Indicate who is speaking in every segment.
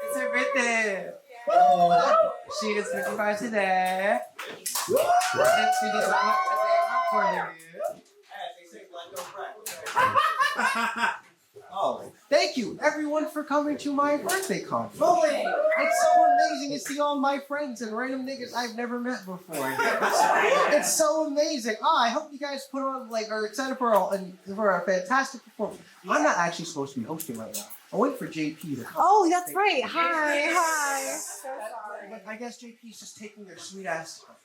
Speaker 1: It's her birthday. She is 55 today. And she did not for you. Oh, thank you everyone for coming to my birthday concert. It's so amazing to see all my friends and random niggas I've never met before. It's so amazing. I hope you guys put on are excited for a fantastic performance. I'm not actually supposed to be hosting right now. I'll wait for JP to come.
Speaker 2: Oh, that's right. Hi.
Speaker 1: So sorry. But I guess JP's just taking their sweet ass time.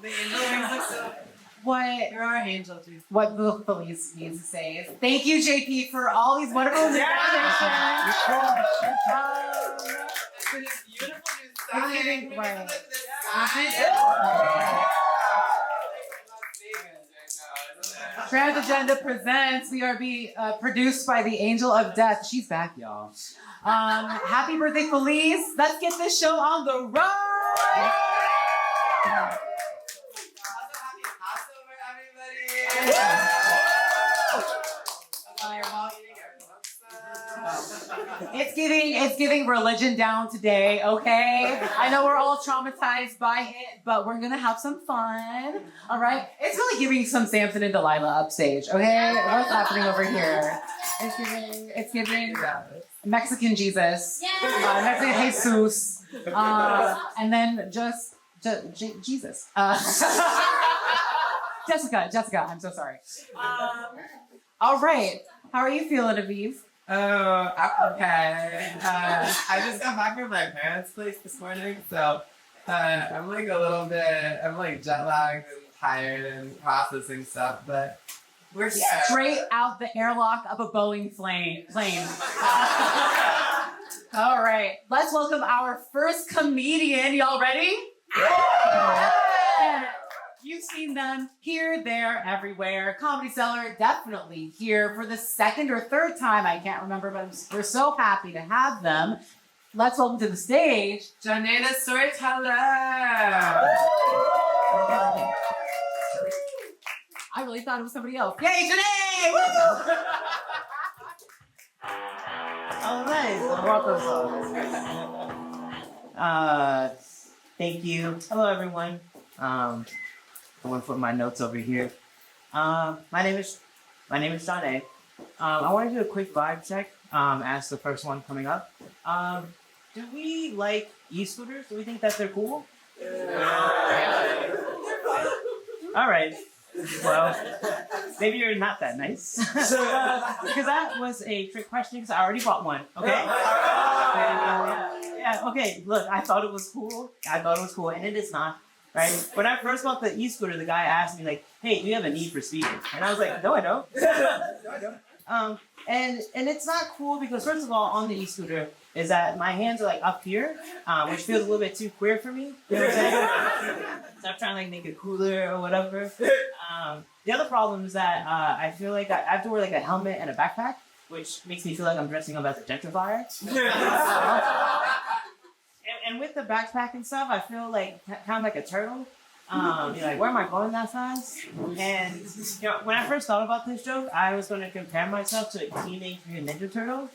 Speaker 3: The angel rings look so.
Speaker 2: What?
Speaker 3: You're our angel, too.
Speaker 2: What the police needs to say is thank you, JP, for all these wonderful congratulations.
Speaker 3: For this beautiful new
Speaker 2: I'm
Speaker 3: sign.
Speaker 2: giving- right.
Speaker 3: Look at this sign.
Speaker 2: Trans Agenda presents. We are being produced by the Angel of Death. She's back, y'all. Happy birthday, Felice. Let's get this show on the road.
Speaker 3: Also, happy Passover, everybody.
Speaker 2: It's giving religion down today, okay? I know we're all traumatized by it, but we're gonna have some fun, all right? It's really giving some Samson and Delilah upstage, okay? What's happening over here? It's giving Mexican Jesus, Mexican Jesus, and then just Jesus. Jessica, I'm so sorry. All right, how are you feeling, Aviv?
Speaker 3: Oh, I'm okay. I just got back from my parents' place this morning, so I'm a little bit, I'm jet lagged and tired and processing stuff, but we're here.
Speaker 2: Straight out the airlock of a Boeing plane. All right, let's welcome our first comedian. Y'all ready? And you've seen them here, there, everywhere. Comedy Cellar, definitely here for the second or third time. I can't remember, but we're so happy to have them. Let's welcome to the stage,
Speaker 3: Janae the Storyteller!
Speaker 2: I really thought it was somebody else. Yay, Janae!
Speaker 4: Oh, nice. Welcome. Thank you. Hello, everyone. I'm gonna put my notes over here. My name is John A. I want to do a quick vibe check. As the first one coming up. Do we like e-scooters? Do we think that they're cool? All right. Well, maybe you're not that nice. Because that was a trick question because I already bought one. Okay? Yeah, okay. Look, I thought it was cool, and it is not. Right? When I first bought the e-scooter, the guy asked me, like, hey, do you have a need for speed? And I was like, no, I don't. And it's not cool because, first of all, on the e-scooter, is that my hands are up here, which feels a little bit too queer for me. You know what I'm saying? So I'm trying to make it cooler or whatever. The other problem is that I feel like I have to wear a helmet and a backpack, which makes me feel like I'm dressing up as a gentrifier. And with the backpack and stuff, I feel kind of like a turtle. Where am I going that fast? And when I first thought about this joke, I was going to compare myself to a Teenage Mutant Ninja Turtle.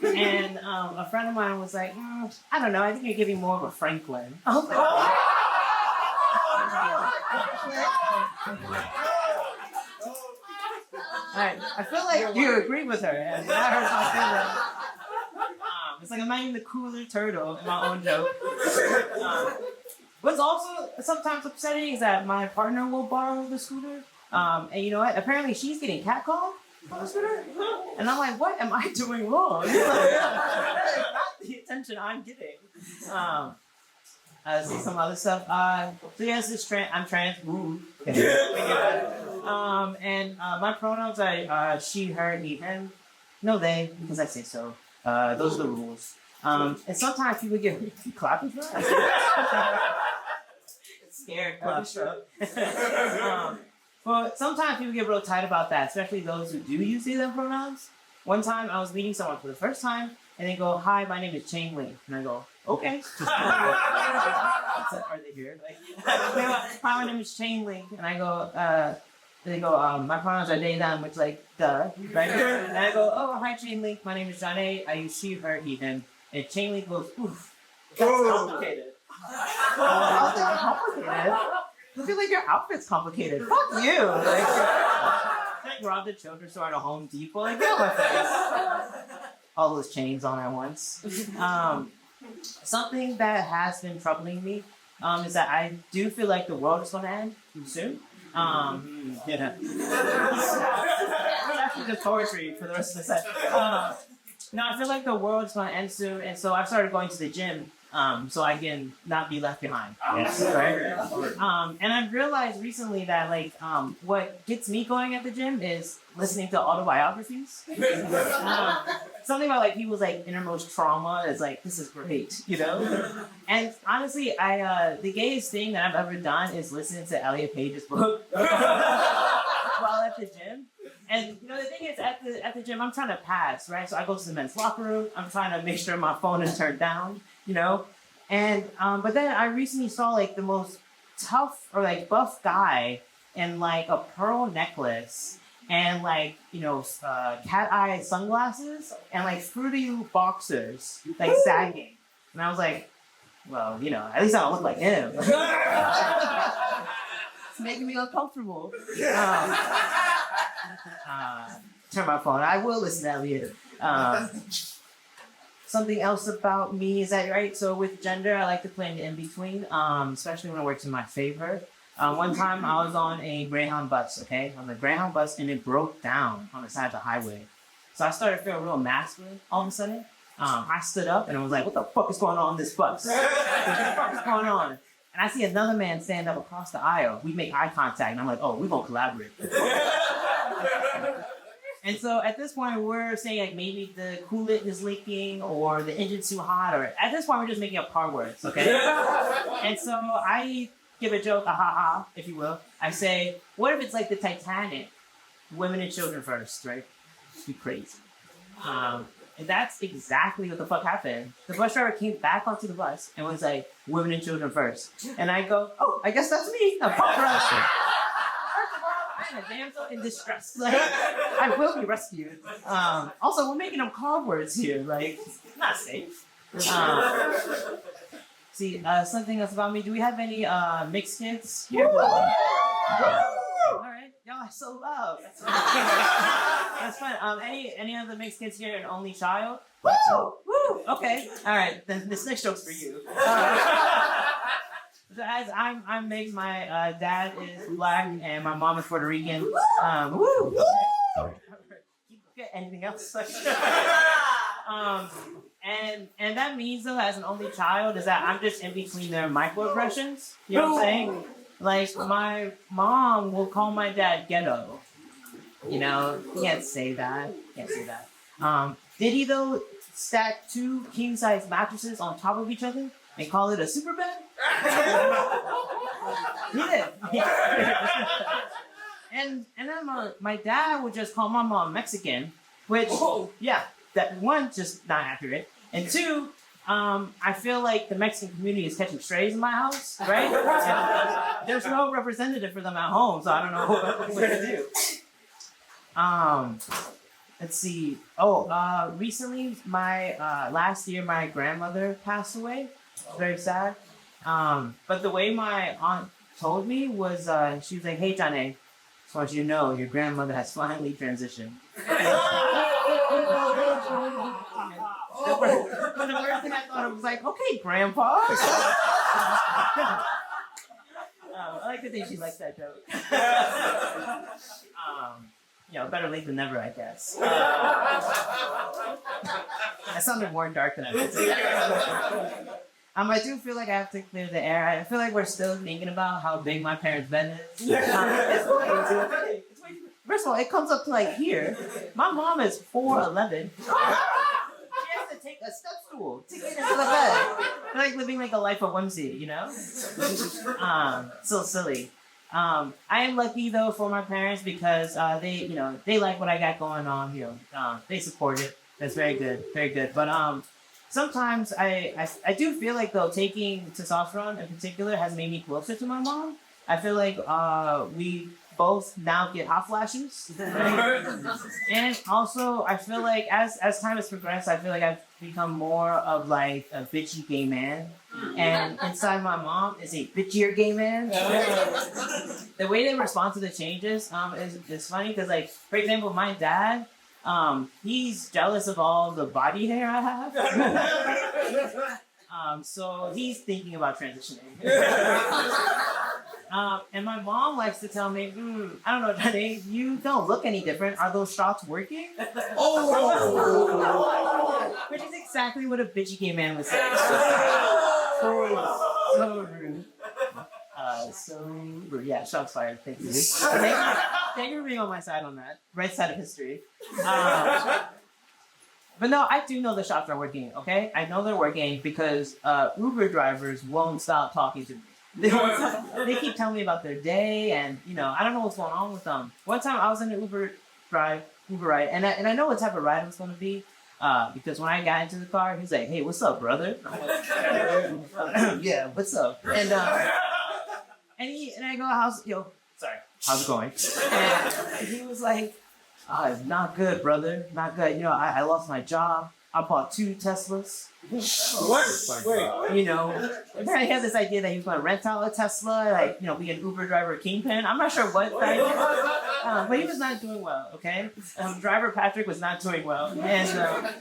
Speaker 4: And a friend of mine was like, I don't know, I think you're giving more of a Franklin. I was like, I feel like you agree with her, and that hurts my feelings. It's like I'm not even the cooler turtle in my own joke. What's also sometimes upsetting is that my partner will borrow the scooter. And you know what? Apparently she's getting catcalled on the scooter. And I'm like, what am I doing wrong? Not the attention I'm getting. See some other stuff. So yes, I'm trans. Ooh. And my pronouns are she, her, he, him. No, they, because I say so. Those are the rules. And sometimes people get clapping for that. Scared clap. Well, sometimes people get real tight about that, especially those who do use these pronouns. One time I was meeting someone for the first time, and they go, "Hi, my name is Chain Link," and I go, "Okay." Are they here? Hi, my name is Chain Link, and I go, They go, my pronouns are they, them, which like, duh, right? And I go, oh, hi, Chain Link. My name is John A. I use she, her, he, him. And Chain Link goes, oof, that's complicated. Complicated? I feel like your outfit's complicated. Fuck you. Like robbed a children's store at a Home Depot. Like, get out my face. All those chains on at once. Something that has been troubling me is that I do feel like the world is going to end soon. Yeah. It's actually just poetry for the rest of the set. No, I feel like the world's going to end soon, and so I started going to the gym so I can not be left behind. Yes. Right? And I've realized recently that like what gets me going at the gym is listening to autobiographies. Something about like people's like innermost trauma is like, this is great, you know? And honestly, the gayest thing that I've ever done is listen to Elliot Page's book while at the gym. And you know, the thing is, at the gym, I'm trying to pass, right? So I go to the men's locker room. I'm trying to make sure my phone is turned down, you know? And, but then I recently saw like the most tough or like buff guy in like a pearl necklace and like, you know, cat eye sunglasses and like Fruity Loop boxers, like sagging. And I was like, well, you know, at least I don't look like him. It's making me uncomfortable. Turn my phone. I will listen to Elliot. Something else about me is that, right? So with gender, I like to play in the in-between, especially when it works in my favor. One time I was on a Greyhound bus, okay? On the Greyhound bus, and it broke down on the side of the highway. So I started feeling real masculine all of a sudden. I stood up and I was like, what the fuck is going on this bus? What the fuck is going on? And I see another man stand up across the aisle. We make eye contact, and I'm like, oh, we're gonna collaborate. And so at this point, we're saying like maybe the coolant is leaking or the engine's too hot, or at this point, we're just making up car words, okay? And so I give a joke, a ha-ha, if you will. I say, what if it's like the Titanic? Women and children first, right? Be crazy. And that's exactly what the fuck happened. The bus driver came back onto the bus and was like, women and children first. And I go, oh, I guess that's me. I'm a damsel in distress. Like, I will be rescued. Also, we're making up car words here. Like, not safe. See, something else about me. Do we have any mixed kids here? All right, y'all are so loud. That's fun. Any of the mixed kids here an only child? Woo! Woo! Okay. All right. Then this next joke's for you. So as I'm mixed, my dad is black and my mom is Puerto Rican. Woo! Get anything else? And that means though, as an only child, is that I'm just in between their microaggressions. You know what I'm saying? Like my mom will call my dad ghetto. You know, can't say that. Can't say that. Did he though stack 2 king-size mattresses on top of each other and call it a super bed? He did. And then my dad would just call my mom Mexican, which yeah, that one just not accurate, and 2. I feel like the Mexican community is catching strays in my house, right? And there's no representative for them at home, so I don't know what to do. Let's see. Recently, my last year, my grandmother passed away. Very sad. But the way my aunt told me was, she was like, "Hey, Johnny, just want you to know your grandmother has finally transitioned." The first thing I thought of was like, okay, Grandpa. I like to think she likes that joke. You know, better late than never, I guess. That sounded more dark than I meant to. I do feel like I have to clear the air. I feel like we're still thinking about how big my parents' bed is. First of all, it comes up to like here. My mom is 4'11". Take a step stool to get into the bed. They're like living like a life of whimsy, you know? So silly. I am lucky though for my parents because they like what I got going on. You know, they support it. That's very good, very good. But sometimes I do feel like though taking testosterone in particular has made me closer to my mom. I feel like we both now get hot flashes. And also, I feel like as time has progressed, I feel like I've become more of like a bitchy gay man. And inside my mom is a bitchier gay man. The way they respond to the changes is funny because, like, for example, my dad, he's jealous of all the body hair I have. So he's thinking about transitioning. And my mom likes to tell me, I don't know, Johnny, you don't look any different. Are those shots working? Which is exactly what a bitchy gay man would say. So rude. So rude. Yeah, shots fired. Thank you. Thank you for being on my side on that. Right side of history. But no, I do know the shots are working, okay? I know they're working because Uber drivers won't stop talking to me. They keep telling me about their day, and I don't know what's going on with them. One time I was in an Uber ride, and I know what type of ride it was going to be because when I got into the car, he's like, "Hey, what's up, brother?" I'm like, "Yeah, what's up?" And I go, "How's it going?" And he was like, "Not good, brother. Not good. I lost my job. I bought 2 Teslas."
Speaker 5: What? Wait.
Speaker 4: Apparently he had this idea that he was going to rent out a Tesla, be an Uber driver kingpin. I'm not sure what that is, but he was not doing well, okay? Driver Patrick was not doing well. And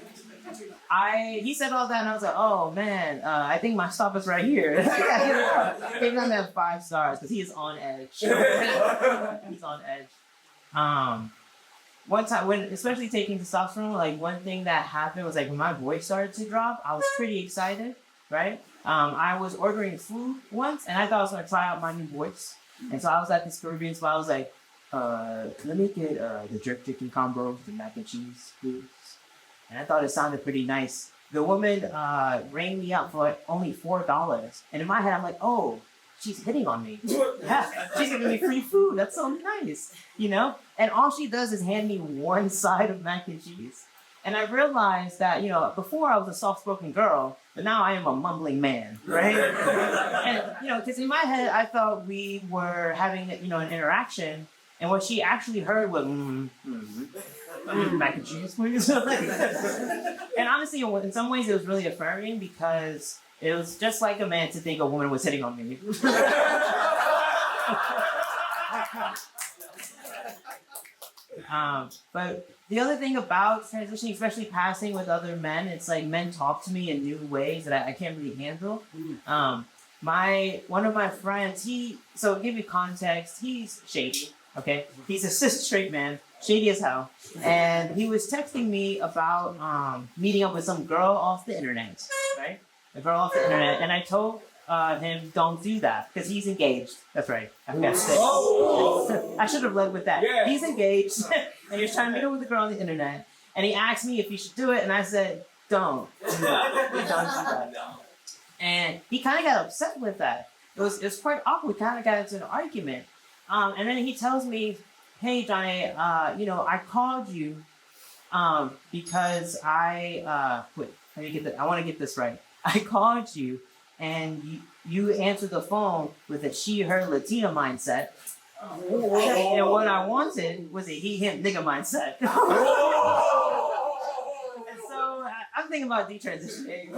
Speaker 4: he said all that, and I was like, oh, man, I think my stop is right here. Gave him that 5 stars, because he is on edge. He's on edge. One time, especially taking testosterone, one thing that happened was when my voice started to drop, I was pretty excited, right? I was ordering food once, and I thought I was going to try out my new voice. And so I was at this Caribbean spot. I was like, let me get the jerk chicken combo with the mac and cheese, please. And I thought it sounded pretty nice. The woman rang me out for only $4. And in my head, I'm like, oh, she's hitting on me. Yeah, she's giving me free food. That's so nice, And all she does is hand me one side of mac and cheese. And I realized that, before I was a soft-spoken girl, but now I am a mumbling man, right? And, because in my head, I thought we were having, an interaction, and what she actually heard was, mac and cheese, please. And honestly, in some ways, it was really affirming because it was just like a man to think a woman was hitting on me. But the other thing about transitioning, especially passing with other men, it's like men talk to me in new ways that I can't really handle. One of my friends, so to give you context, he's shady, okay? He's a cis straight man, shady as hell. And he was texting me about meeting up with some girl off the internet, right? A girl off the internet, and I told him don't do that because he's engaged. That's right. I forgot to say. I should have led with that. Yeah. He's engaged, and he's trying to meet up with a girl on the internet. And he asked me if he should do it, and I said, don't do that. And he kind of got upset with that. It was quite awkward. We kind of got into an argument. And then he tells me, "Hey, Johnny, I called you because I wait. I want to get this right. I called you, and you answered the phone with a she/her Latina mindset. And what I wanted was a he/him nigga mindset." And so I'm thinking about detransitioning.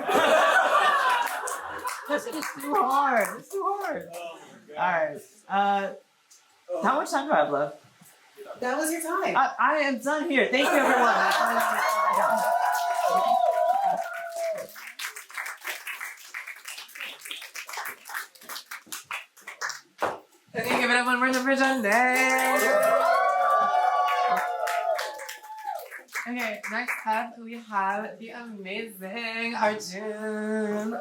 Speaker 4: It's too hard. It's too hard. All right. How much time do I have left?
Speaker 2: That was your time.
Speaker 4: I am done here. Thank you, everyone.
Speaker 3: Okay, give it up one more for Sunday. Okay, next up we have the amazing Arjun.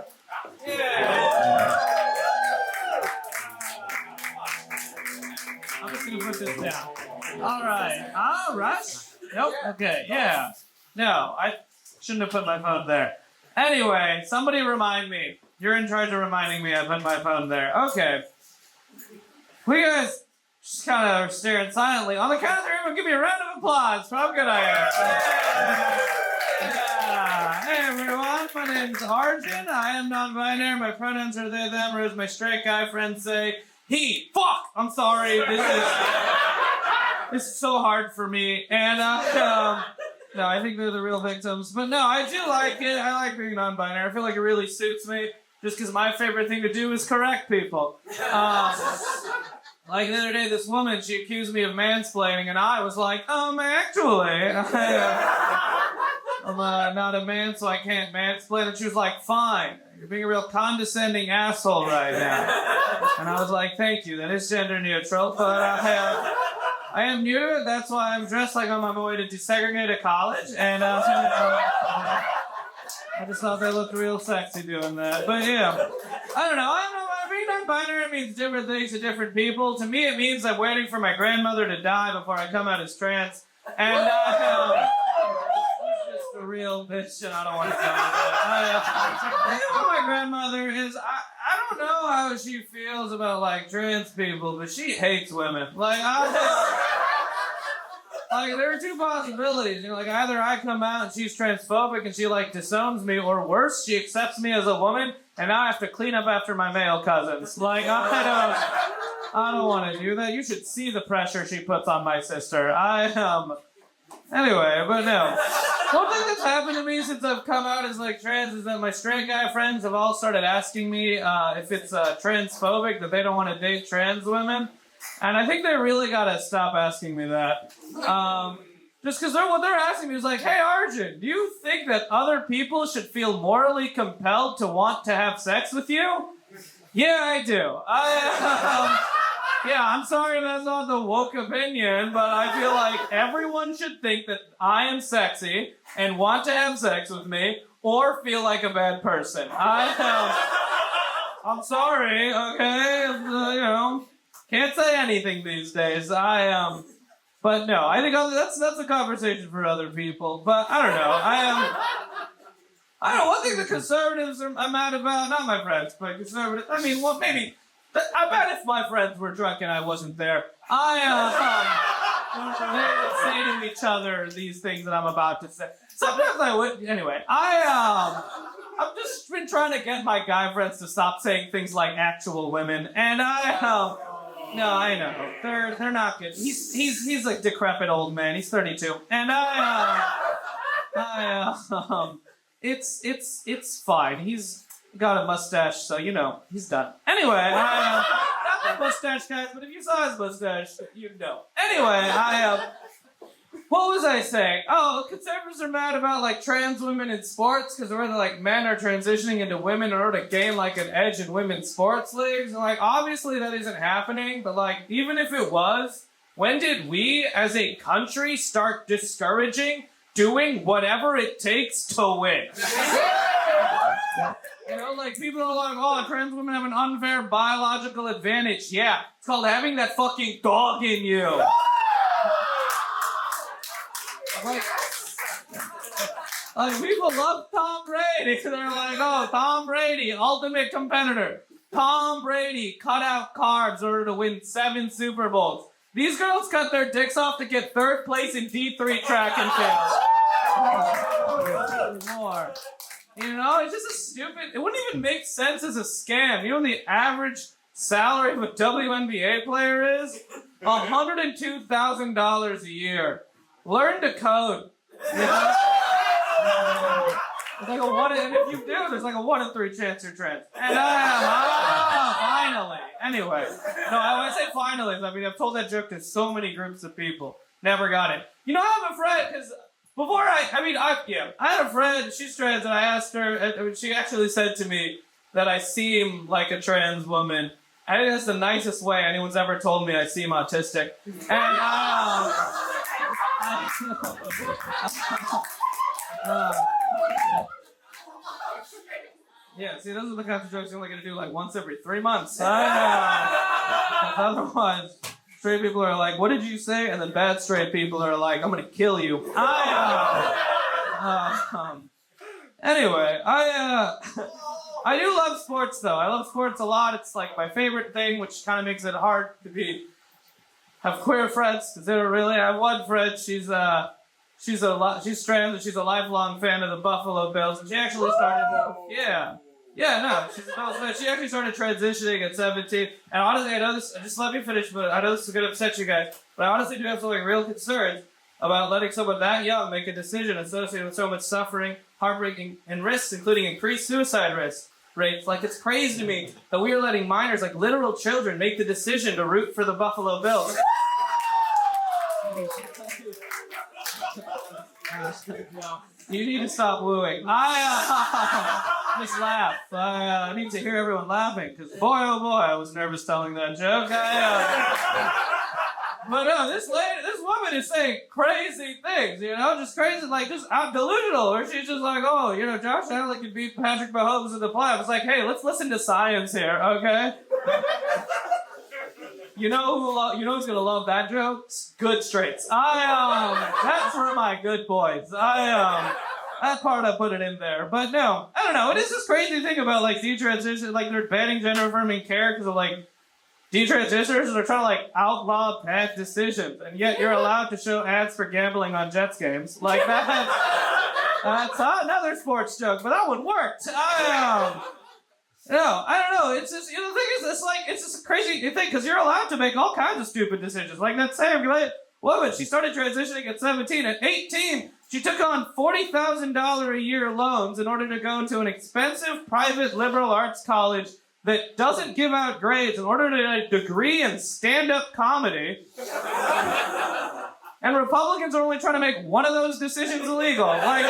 Speaker 5: I'm just gonna put this down. All right. Rush? Nope. Okay. Yeah. No, I shouldn't have put my phone there. Anyway, somebody remind me. You're in charge of reminding me I put my phone there. Okay. We guys just kind of are staring silently. On the count of 3, everyone give me a round of applause for how good I am. Yeah. Hey everyone, my name's Arjun. I am non-binary. My pronouns are they, them, or as my straight guy friends say, he. Fuck! I'm sorry. This is this is so hard for me, and no, I think they're the real victims. But no, I do like it. I like being non-binary. I feel like it really suits me, just because my favorite thing to do is correct people. Like the other day, this woman, she accused me of mansplaining, and I was like, actually, I'm not a man, so I can't mansplain. And she was like, fine, you're being a real condescending asshole right now. And I was like, thank you, that is gender neutral, but I am new to it, that's why I'm dressed like I'm on my way to desegregated college, and I just thought they looked real sexy doing that. But yeah, I don't know, being non-binary means different things to different people. To me, it means I'm waiting for my grandmother to die before I come out as trans, and she's just a real bitch, and I don't want to know what my grandmother is. I don't know how she feels about like trans people, but she hates women. Like there are two possibilities. You know, like either I come out and she's transphobic and she like disowns me, or worse, she accepts me as a woman and now I have to clean up after my male cousins. Like I don't want to do that. You should see the pressure she puts on my sister. Anyway, but no. One thing that's happened to me since I've come out as like trans is that my straight guy friends have all started asking me if it's transphobic that they don't want to date trans women. And I think they really gotta stop asking me that. Just because what they're asking me is like, hey Arjun, do you think that other people should feel morally compelled to want to have sex with you? Yeah, I do. Yeah, I'm sorry that's not the woke opinion, but I feel like everyone should think that I am sexy and want to have sex with me, or feel like a bad person. I'm sorry, okay? You know, can't say anything these days. But no, I think that's a conversation for other people. But I don't know. I don't know. One thing the conservatives are mad about, not my friends, but conservatives. I mean, well, maybe. I bet if my friends were drunk and I wasn't there, they would say to each other these things that I'm about to say. Sometimes I would. Anyway, I've just been trying to get my guy friends to stop saying things like actual women, and no, I know they're not good. He's a decrepit old man. He's 32, and it's fine. He's got a mustache, so you know he's done. Anyway, not the mustache guys, but if you saw his mustache, you'd know. Anyway, what was I saying? Oh, conservatives are mad about like trans women in sports because whether like men are transitioning into women in order to gain like an edge in women's sports leagues. And like obviously that isn't happening, but like even if it was, when did we as a country start discouraging doing whatever it takes to win? You know, like people are like, oh, trans women have an unfair biological advantage. Yeah, it's called having that fucking dog in you. Like people love Tom Brady. They're like, oh, Tom Brady, ultimate competitor. Tom Brady cut out carbs in order to win 7 Super Bowls. These girls cut their dicks off to get 3rd place in D3 track and field. More. You know, it's just a stupid. It wouldn't even make sense as a scam. You know, the average salary of a WNBA player is $102,000 a year. Learn to code. You know? It's like a 1 and if you do, there's like a 1 in 3 chance you're trans. And finally. Anyway, no, when I say finally, I mean I've told that joke to so many groups of people. Never got it. You know, I have a friend because before I had a friend. She's trans, and I asked her. She actually said to me that I seem like a trans woman. I think that's the nicest way anyone's ever told me I seem autistic. And yeah, see, those are the kinds of jokes you're only gonna do like once every 3 months. Otherwise, straight people are like, "What did you say?" And then bad straight people are like, "I'm gonna kill you." Anyway, I do love sports though. I love sports a lot. It's like my favorite thing, which kind of makes it hard to have queer friends because they don't really. I have one friend. She's trans and she's a lifelong fan of the Buffalo Bills, and she actually started. Yeah, Yeah, no, she's a Bell's fan. She actually started transitioning at 17. And honestly, I know this, just let me finish, but I know this is going to upset you guys. But I honestly do have some like real concerns about letting someone that young make a decision associated with so much suffering, heartbreaking, and risks, including increased suicide rates. Like, it's crazy to me that we are letting minors, like literal children, make the decision to root for the Buffalo Bills. You need to stop wooing. I just laugh. I need to hear everyone laughing, because boy, oh boy, I was nervous telling that joke. But no, this woman is saying crazy things, you know, just crazy, like, just delusional, or she's just like, oh, you know, Josh Allen could beat Patrick Mahomes in the playoffs. It's like, hey, let's listen to science here, okay? You know who's gonna love that joke? Good straights. That's for my good boys. That part I put it in there. But no, I don't know. It is this crazy thing about like detransition, like they're banning gender affirming care because of like detransitioners. They're trying to like outlaw bad decisions, and yet you're allowed to show ads for gambling on Jets games. Like that's another sports joke, but that one worked. No, I don't know. It's just, the thing is, it's just a crazy thing because you're allowed to make all kinds of stupid decisions. Like that same woman, she started transitioning at 17. At 18, she took on $40,000 a year loans in order to go to an expensive private liberal arts college that doesn't give out grades in order to get a degree in stand-up comedy. And Republicans are only trying to make one of those decisions illegal. Like,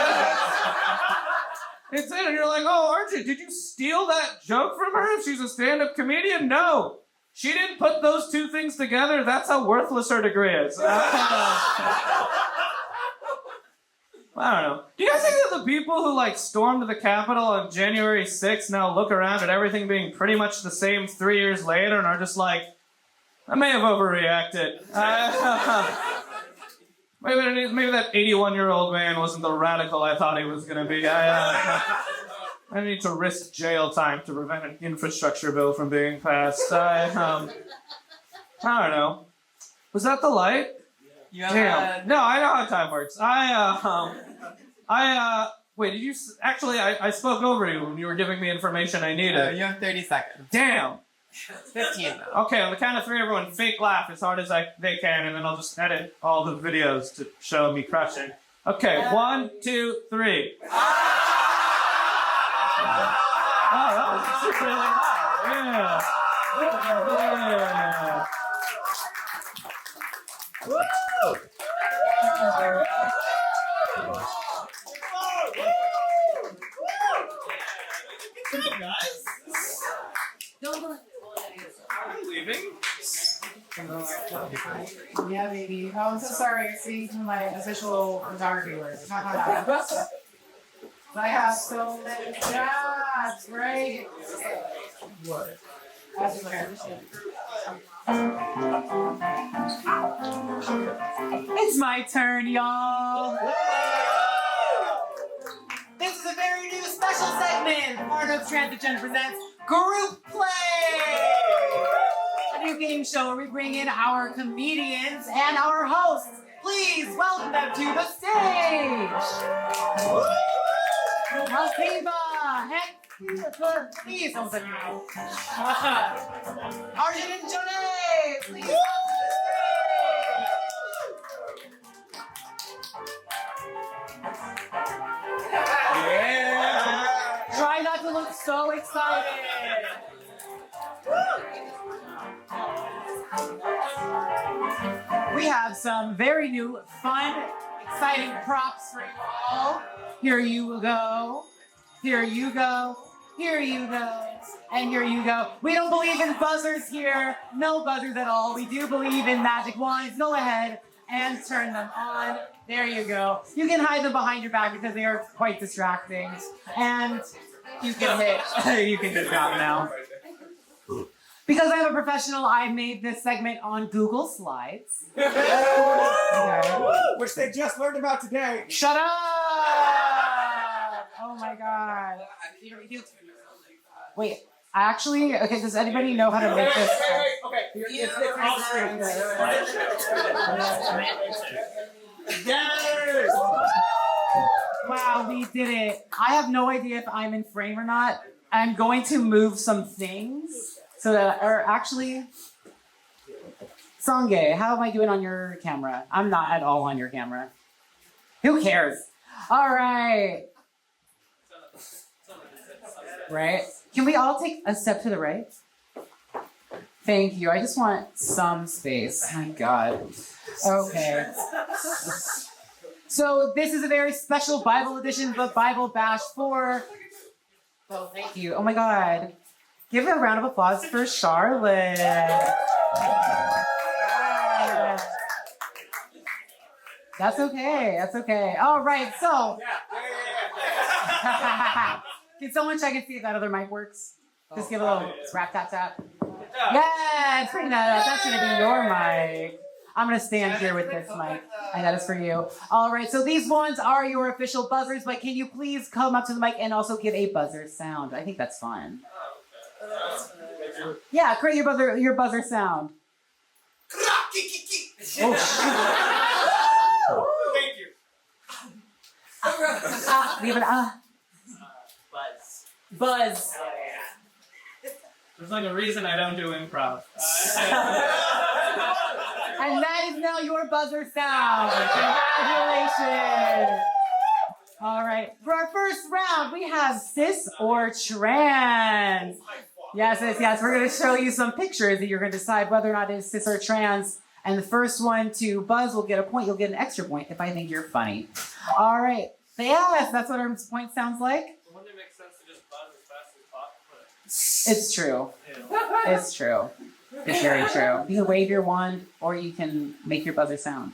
Speaker 5: it's it, and you're like, oh, aren't you? Did you steal that joke from her if she's a stand-up comedian? No. She didn't put those two things together. That's how worthless her degree is. I don't know. Do you guys think that the people who, like, stormed the Capitol on January 6th now look around at everything being pretty much the same 3 years later and are just like, I may have overreacted. Maybe that 81-year-old man wasn't the radical I thought he was going to be. I need to risk jail time to prevent an infrastructure bill from being passed. I don't know. Was that the light? Damn. No, I know how time works. Wait, did you... Actually, I spoke over you when you were giving me information I needed.
Speaker 3: You have 30 seconds.
Speaker 5: Damn.
Speaker 3: 15 though.
Speaker 5: Okay, on the count of 3, everyone fake laugh as hard as they can, and then I'll just edit all the videos to show me crushing. Okay, 1, 2, 3. Oh, that was really loud. Yeah. Yeah. Woo! Guys. I'm leaving.
Speaker 2: Yeah, baby. Oh, I'm so sorry. Speaking to my official photography work. I have so many shots, right? What? It's my turn, y'all. This is a very new special segment. Arnold's Transition presents Group Play. A new game show where we bring in our comedians and our hosts. Please welcome them to the stage. Alciba and please don't say no. Arjun and Johnny, please welcome to the stage. Yeah. Try not to look so excited. We have some very new, fun, exciting props for you all. Here you go. Here you go. Here you go. And here you go. We don't believe in buzzers here. No buzzers at all. We do believe in magic wands. Go ahead and turn them on. There you go. You can hide them behind your back because they are quite distracting. And you can hit drop now. Because I'm a professional, I made this segment on Google Slides. Okay.
Speaker 1: Which they just learned about today.
Speaker 2: Shut up! Oh my god. Wait, actually, okay, does anybody know how to make this? Wow, we did it. I have no idea if I'm in frame or not. I'm going to move some things so that are actually. Sange, how am I doing on your camera? I'm not at all on your camera. Who cares? All right. Right? Can we all take a step to the right? Thank you. I just want some space. My God. Okay. So this is a very special Bible edition of the Bible Bash for. Oh, thank you. Oh my God. Give a round of applause for Charlotte. That's okay. That's okay. All right. So. Can someone check and see if that other mic works? Just give a little rap tap tap. Yeah, bring that up. That's gonna be your mic. I'm gonna stand here with this mic, and that is for you. All right, so these ones are your official buzzers, but can you please come up to the mic and also give a buzzer sound? I think that's fun. Yeah, create your buzzer sound. Oh,
Speaker 5: Thank you.
Speaker 2: we have an buzz.
Speaker 5: There's like a reason I don't do improv.
Speaker 2: And that is now your buzzer sound. Congratulations. All right. For our first round, we have cis or trans. Yes. We're going to show you some pictures that you're going to decide whether or not it is cis or trans. And the first one to buzz will get a point. You'll get an extra point if I think you're funny. All right. So yes, that's what our point sounds like.
Speaker 5: Wouldn't it make sense to just buzz as fast as possible?
Speaker 2: It's true. It's true. It's very true. You can wave your wand or you can make your buzzer sound.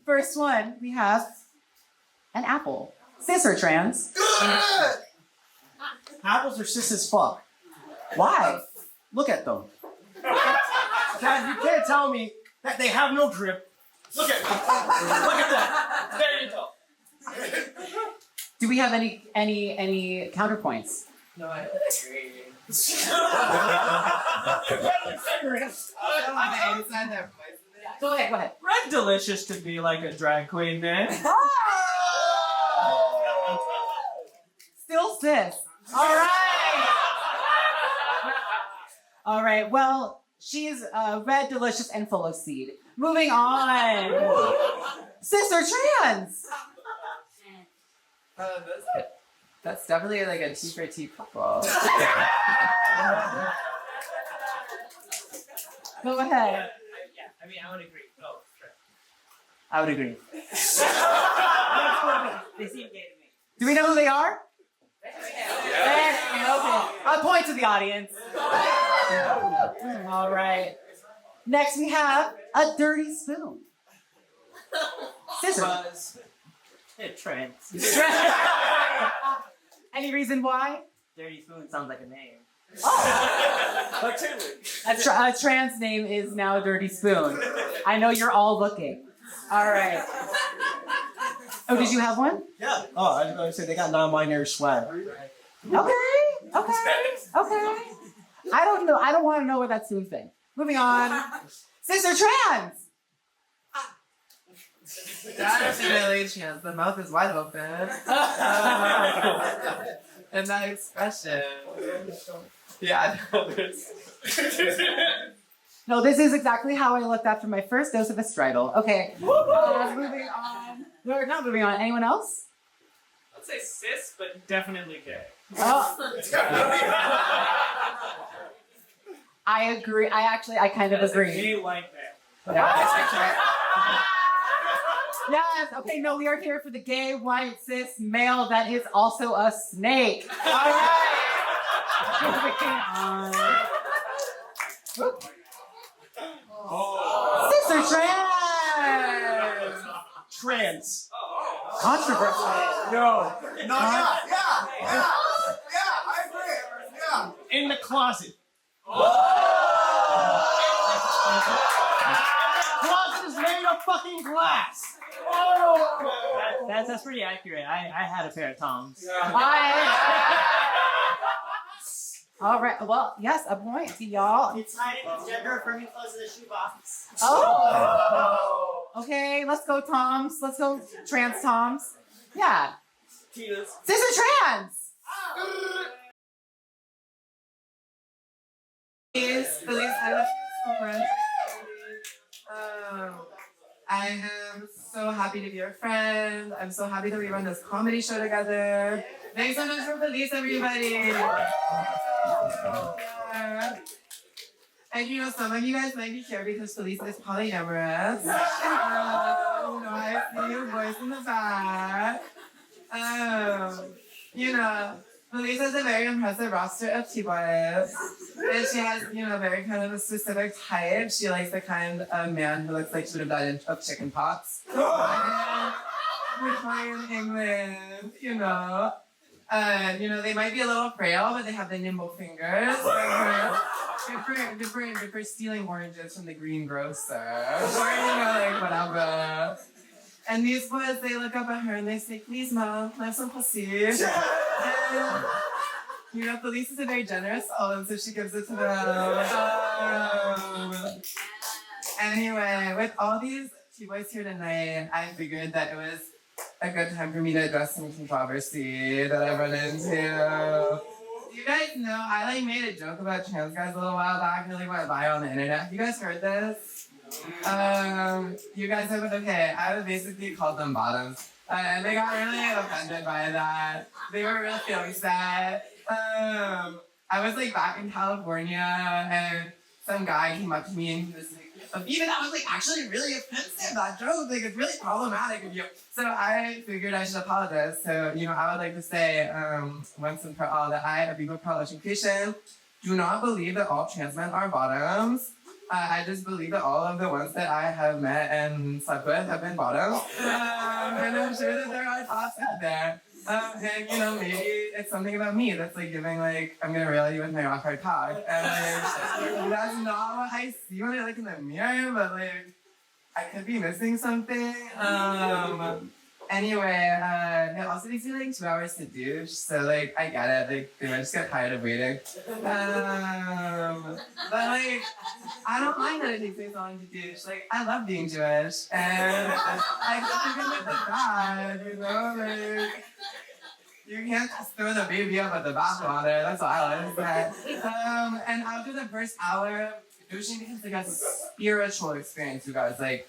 Speaker 2: First one, we have an apple. Cis or trans?
Speaker 1: Apples are cis as fuck.
Speaker 2: Why?
Speaker 1: Look at them. Dad, you can't tell me that they have no drip.
Speaker 5: Look at that. There you go.
Speaker 2: Do we have any counterpoints?
Speaker 3: No, I agree.
Speaker 2: Go ahead.
Speaker 5: Red Delicious could be like a drag queen name.
Speaker 2: Still cis. All right. All right. Well, she's red, delicious, and full of seed. Moving on. Cis or trans?
Speaker 3: That's definitely like a T for T football.
Speaker 2: Go ahead.
Speaker 5: I mean, I would agree. Oh, sure.
Speaker 2: I would agree.
Speaker 4: They seem gay to me.
Speaker 2: Do we know who they are? Okay. A point to the audience. All right. Next, we have a dirty spoon. Scissors.
Speaker 4: Buzz. Trans.
Speaker 2: Any reason why?
Speaker 4: Dirty Spoon sounds like a name.
Speaker 2: A trans name is now Dirty Spoon. I know you're all looking. All right. Oh, did you have one?
Speaker 1: Yeah. Oh, I was going to say they got non-binary swag.
Speaker 2: Okay. I don't know. I don't want to know what that spoon's been. Moving on. Cis or trans?
Speaker 3: Definitely trans. The mouth is wide open. And that expression. Yeah, no,
Speaker 2: No, this is exactly how I looked after my first dose of Estridyl. Okay. Moving on. We're not moving on. Anyone else?
Speaker 5: I'd say cis, but definitely gay.
Speaker 2: Oh. I agree. I kind of agree.
Speaker 5: Gay like that.
Speaker 2: Yes. Okay. No, we are here for the gay, white, cis male that is also a snake. All right. Cis or trans?
Speaker 1: Trans.
Speaker 2: Controversial.
Speaker 1: No, yeah, I agree. Yeah.
Speaker 5: In the closet.
Speaker 1: Closet is made of fucking glass.
Speaker 4: That's pretty accurate. I had a pair of Toms.
Speaker 2: All right. Well, yes, a point to y'all.
Speaker 4: It's hiding its gender-affirming clothes in the shoebox.
Speaker 2: Oh. Okay, let's go, Toms. Let's go, trans Toms. Yeah.
Speaker 1: Tina's.
Speaker 2: Cis and trans.
Speaker 3: Feliz, I love you so much. I am so happy to be your friend. I'm so happy that we run this comedy show together. Thanks so much for Feliz, everybody. And you know, some of you guys might be here because Feliz is polyamorous. I see your voice in the back. You know, Feliz has a very impressive roster of T-boys. And she has, you know, very kind of a specific type. She likes the kind of man who looks like she would have died of chicken pox. Victorian England, you know. You know, they might be a little frail, but they have the nimble fingers. Good for stealing oranges from the greengrocer. Or, you know, like, whatever. And these boys, they look up at her and they say, please, mom, have some pussy. And, you know, Feliz is a very generous soul, and so she gives it to them. Anyway, with all these T-boys here tonight, I figured that it was a good time for me to address some controversy that I've run into. You guys know, I like made a joke about trans guys a little while back, really went viral on the internet. Have you guys heard this? You guys have, okay, I would basically call them bottoms. And they got really offended by that. They were really feeling sad. I was like back in California and some guy came up to me and he was like, even that was like actually really offensive, that joke, like it's really problematic of you. So I figured I should apologize. So, you know, I would like to say, once and for all, that I, a Beagle Pearl Education, do not believe that all trans men are bottoms. I just believe that all of the ones that I have met and slept with have been bottoms. And I'm sure that there are tops out there. And you know, maybe it's something about me that's like giving like, I'm gonna reel you with my rock hard cock. And like, that's not what I see when I look in the mirror, but like, I could be missing something. Anyway, it also takes me like 2 hours to douche, so like, I get it, like, they might just get tired of waiting. But like, I don't mind that it takes me so long to douche. Like, I love being Jewish, and I can live with that, you know, like, you can't just throw the baby up at the bathwater, that's all I like to say. And after the first hour, douching becomes like a spiritual experience, you guys, like,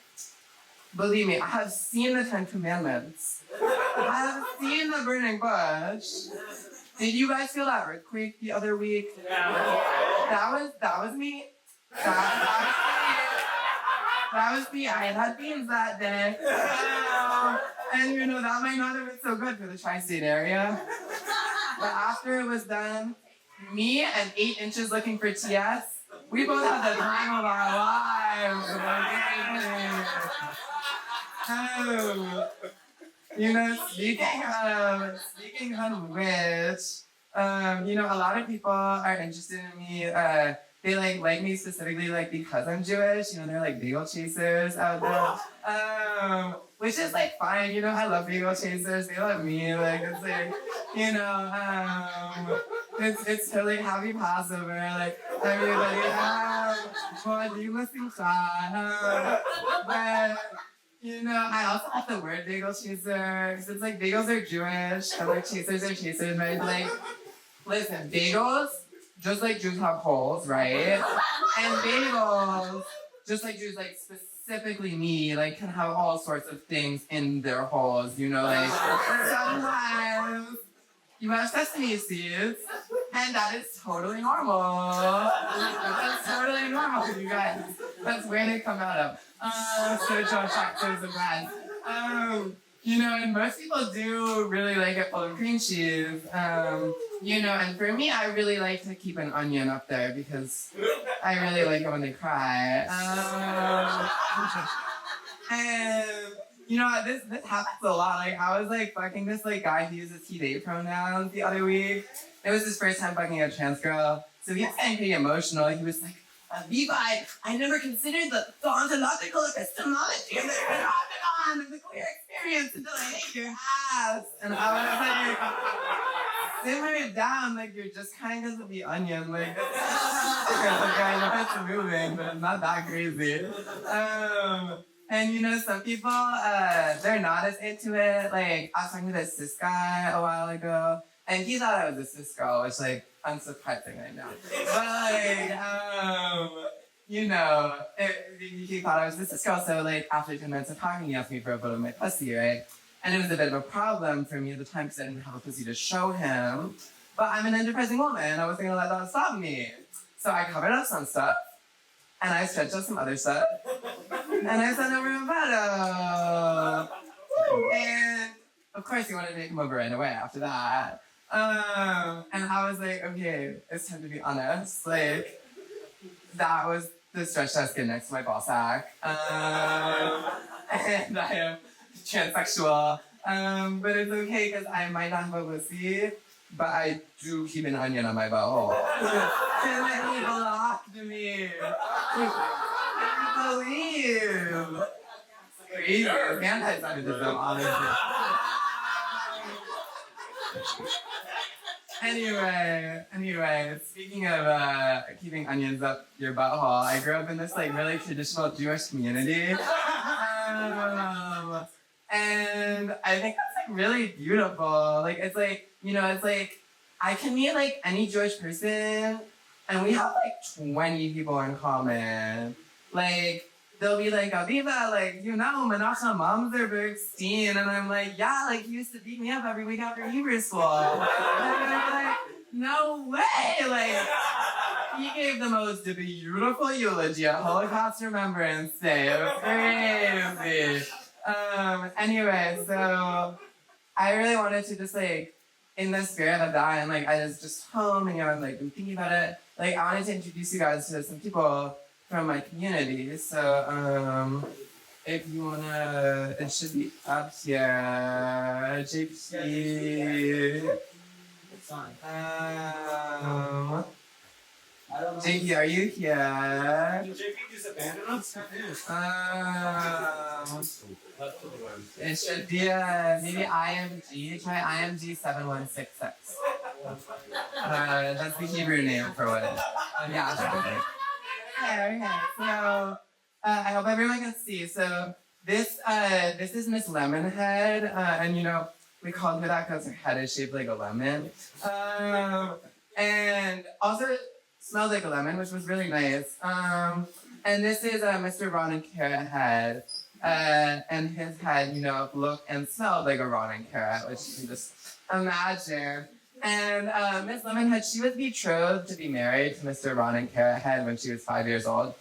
Speaker 3: believe me, I have seen the 10 Commandments. I have seen the burning bush. Did you guys feel that earthquake the other week? That was me. That was me. I had beans that day. And you know, that might not have been so good for the tri-state area. But after it was done, me and 8 inches looking for TS, we both had the time of our lives. You know, speaking of which, you know, a lot of people are interested in me. They like me specifically like because I'm Jewish. You know, they're like bagel chasers out there. Which is like fine. You know, I love bagel chasers. They love me. Like it's like, you know, it's totally happy Passover. Like everybody, but you know, I also like the word bagel chaser because it's like bagels are Jewish and like chasers are chasers, right? Like, listen, bagels, just like Jews have holes, right? And bagels, just like Jews, like specifically me, like can have all sorts of things in their holes, you know, like sometimes you have sesame seeds, and that is totally normal. That's totally normal for you guys. That's where they come out of. Spiritual factors and brands. You know, and most people do really like it full of cream cheese. You know, and for me, I really like to keep an onion up there because I really like it when they cry. And you know, this happens a lot. Like, I was like fucking this like guy who uses he they pronouns the other week. It was his first time fucking a trans girl, so he was getting pretty emotional. He was like, Levi, I never considered the ontological epistemology of the phenomenon of the queer experience until I ate your ass. And I was like, simmer it down, like you're just kind of the onion, like I know it's moving, but it's not that crazy. And you know, some people, they're not as into it. Like, I was talking to this cis guy a while ago, and he thought I was a cis girl, which, like, unsurprising, I know. But, like, you know, he thought I was a cis girl, so, like, after 10 minutes of talking, he asked me for a photo of my pussy, right? And it was a bit of a problem for me at the time because I didn't have a pussy to show him. But I'm an enterprising woman. I wasn't gonna let that stop me. So I covered up some stuff, and I stretched out some other stuff, and I sent over a photo. And of course, he wanted to come over right away after that. And I was like, okay, it's time to be honest. Like, that was the stretched out skin next to my ball sack. And I am transsexual. But it's okay because I might not have a pussy, but I do keep an onion on my butthole. And then he blocked me. I can't believe. Crazy. Anti-Semitism, honestly. Anyway, speaking of keeping onions up your butthole, I grew up in this like really traditional Jewish community. And I think that's like really beautiful. Like it's like, you know, it's like I can meet like any Jewish person and we have like 20 people in common. Like they'll be like, Aviva, like, you know, Menachem Mamzer-Bergstein. And I'm like, yeah, like he used to beat me up every week after Hebrew school. And I'm like, no way. Like he gave the most beautiful eulogy at Holocaust Remembrance Day. It was crazy. Anyway, so I really wanted to just like, in the spirit of that, and like I was just home and you know, I've like been thinking about it. Like I wanted to introduce you guys to some people from my community. So if you wanna, it should be up here. JP. JP, are you here?
Speaker 5: JP just abandoned us?
Speaker 3: It should be maybe IMG. Try IMG 7166. That's the Hebrew name for what it is. Yeah. Okay. So I hope everyone can see. So this is Miss Lemonhead, and you know we called her that because her head is shaped like a lemon, and also smelled like a lemon, which was really nice. And this is Mr. Ron and Carrot Head. And his head, you know, looked and smelled like a rotten carrot, which you can just imagine. And Miss Lemonhead, she was betrothed to be married to Mr. Ron and Carrot Head when she was 5 years old.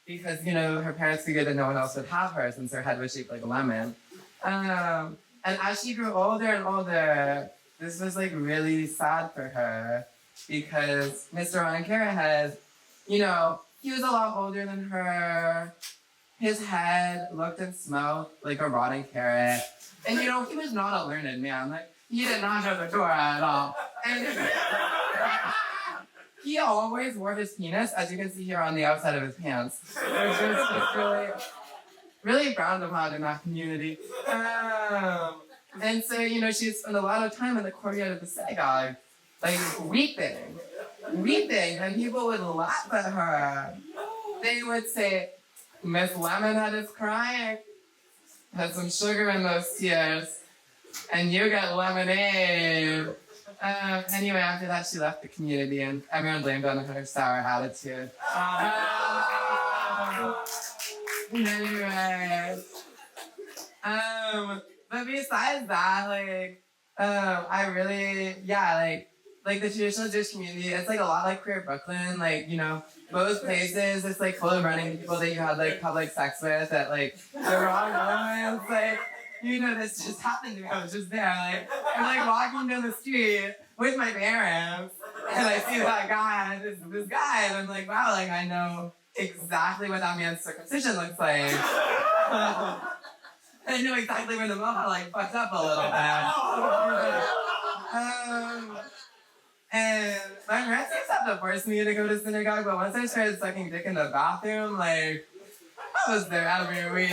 Speaker 3: Because, you know, her parents figured that no one else would have her since her head was shaped like a lemon. And as she grew older and older, this was like really sad for her because Mr. Ron and Carrot Head, you know, he was a lot older than her. His head looked and smelled like a rotten carrot. And you know, he was not a learned man. Like, he did not know the Torah at all. And he always wore his penis, as you can see here, on the outside of his pants. Which is just really, really frowned upon in that community. And so, you know, she spent a lot of time in the courtyard of the synagogue, like weeping. And people would laugh at her. They would say, Miss Lemonhead is crying. Put some sugar in those tears, and you get lemonade. Anyway, after that, she left the community, and everyone blamed on her sour attitude. Anyway, but besides that, like, I really, yeah, like the traditional Jewish community, it's like a lot like Queer Brooklyn, like, you know, most places, it's like full of running people that you had like public sex with at like the wrong moments. Like, you know, this just happened to me. I was just there, like, I'm like walking down the street with my parents, and I see that guy, and this guy, and I'm like, wow, like I know exactly what that man's circumcision looks like. I know exactly where the mohawk like fucked up a little bit. And my parents used to have to force me to go to synagogue, but once I started sucking dick in the bathroom, like, I was there every week.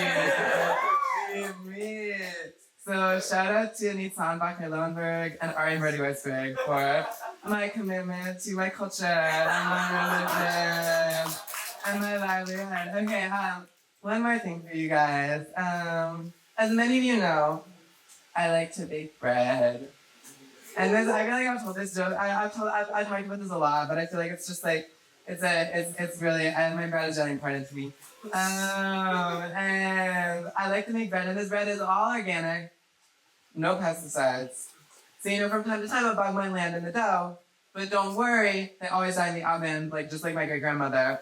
Speaker 3: So shout out to Nitzan Bacher-Lowenberg and Ari Brody-Weisberg for my commitment to my culture and my religion and my livelihood. Okay, one more thing for you guys. As many of you know, I like to bake bread. And this, I feel like I've told this joke. I've talked about this a lot, but I feel like it's just like it's really, and my bread is really important to me. And I like to make bread, and this bread is all organic, no pesticides. So from time to time a bug might land in the dough, but don't worry, they always die in the oven, like just like my great grandmother.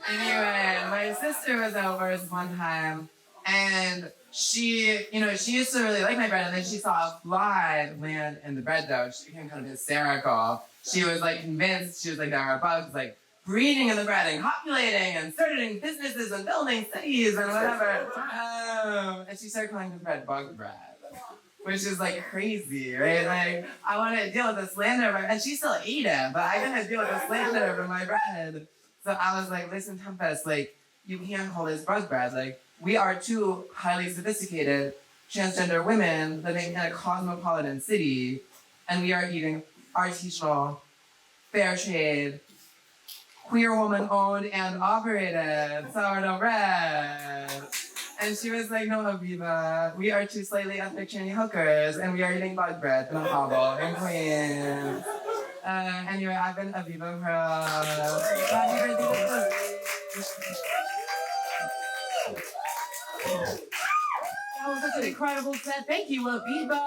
Speaker 3: Anyway, my sister was over one time, and she used to really like my bread, and then she saw a fly land in the bread dough. She became kind of hysterical. She was like convinced, she was like, there are bugs like breeding in the bread and copulating and starting businesses and building cities and whatever. And she started calling the bread bug bread, which is like crazy, right? Like, I want to deal with the slander, and she still ate it, but I gotta deal with the slander over my bread. So I was like, listen, Tempest, like, you can't call this bug bread. Like, we are two highly sophisticated transgender women living in a cosmopolitan city, and we are eating artisanal, fair trade, queer woman owned and operated sourdough bread. And she was like, no, Aviva, we are two slightly ethnic tranny hookers, and we are eating bug bread in a hovel in Queens. Anyway, I've been Aviva for happy birthday.
Speaker 2: That was such an incredible set. Thank you, Aviva.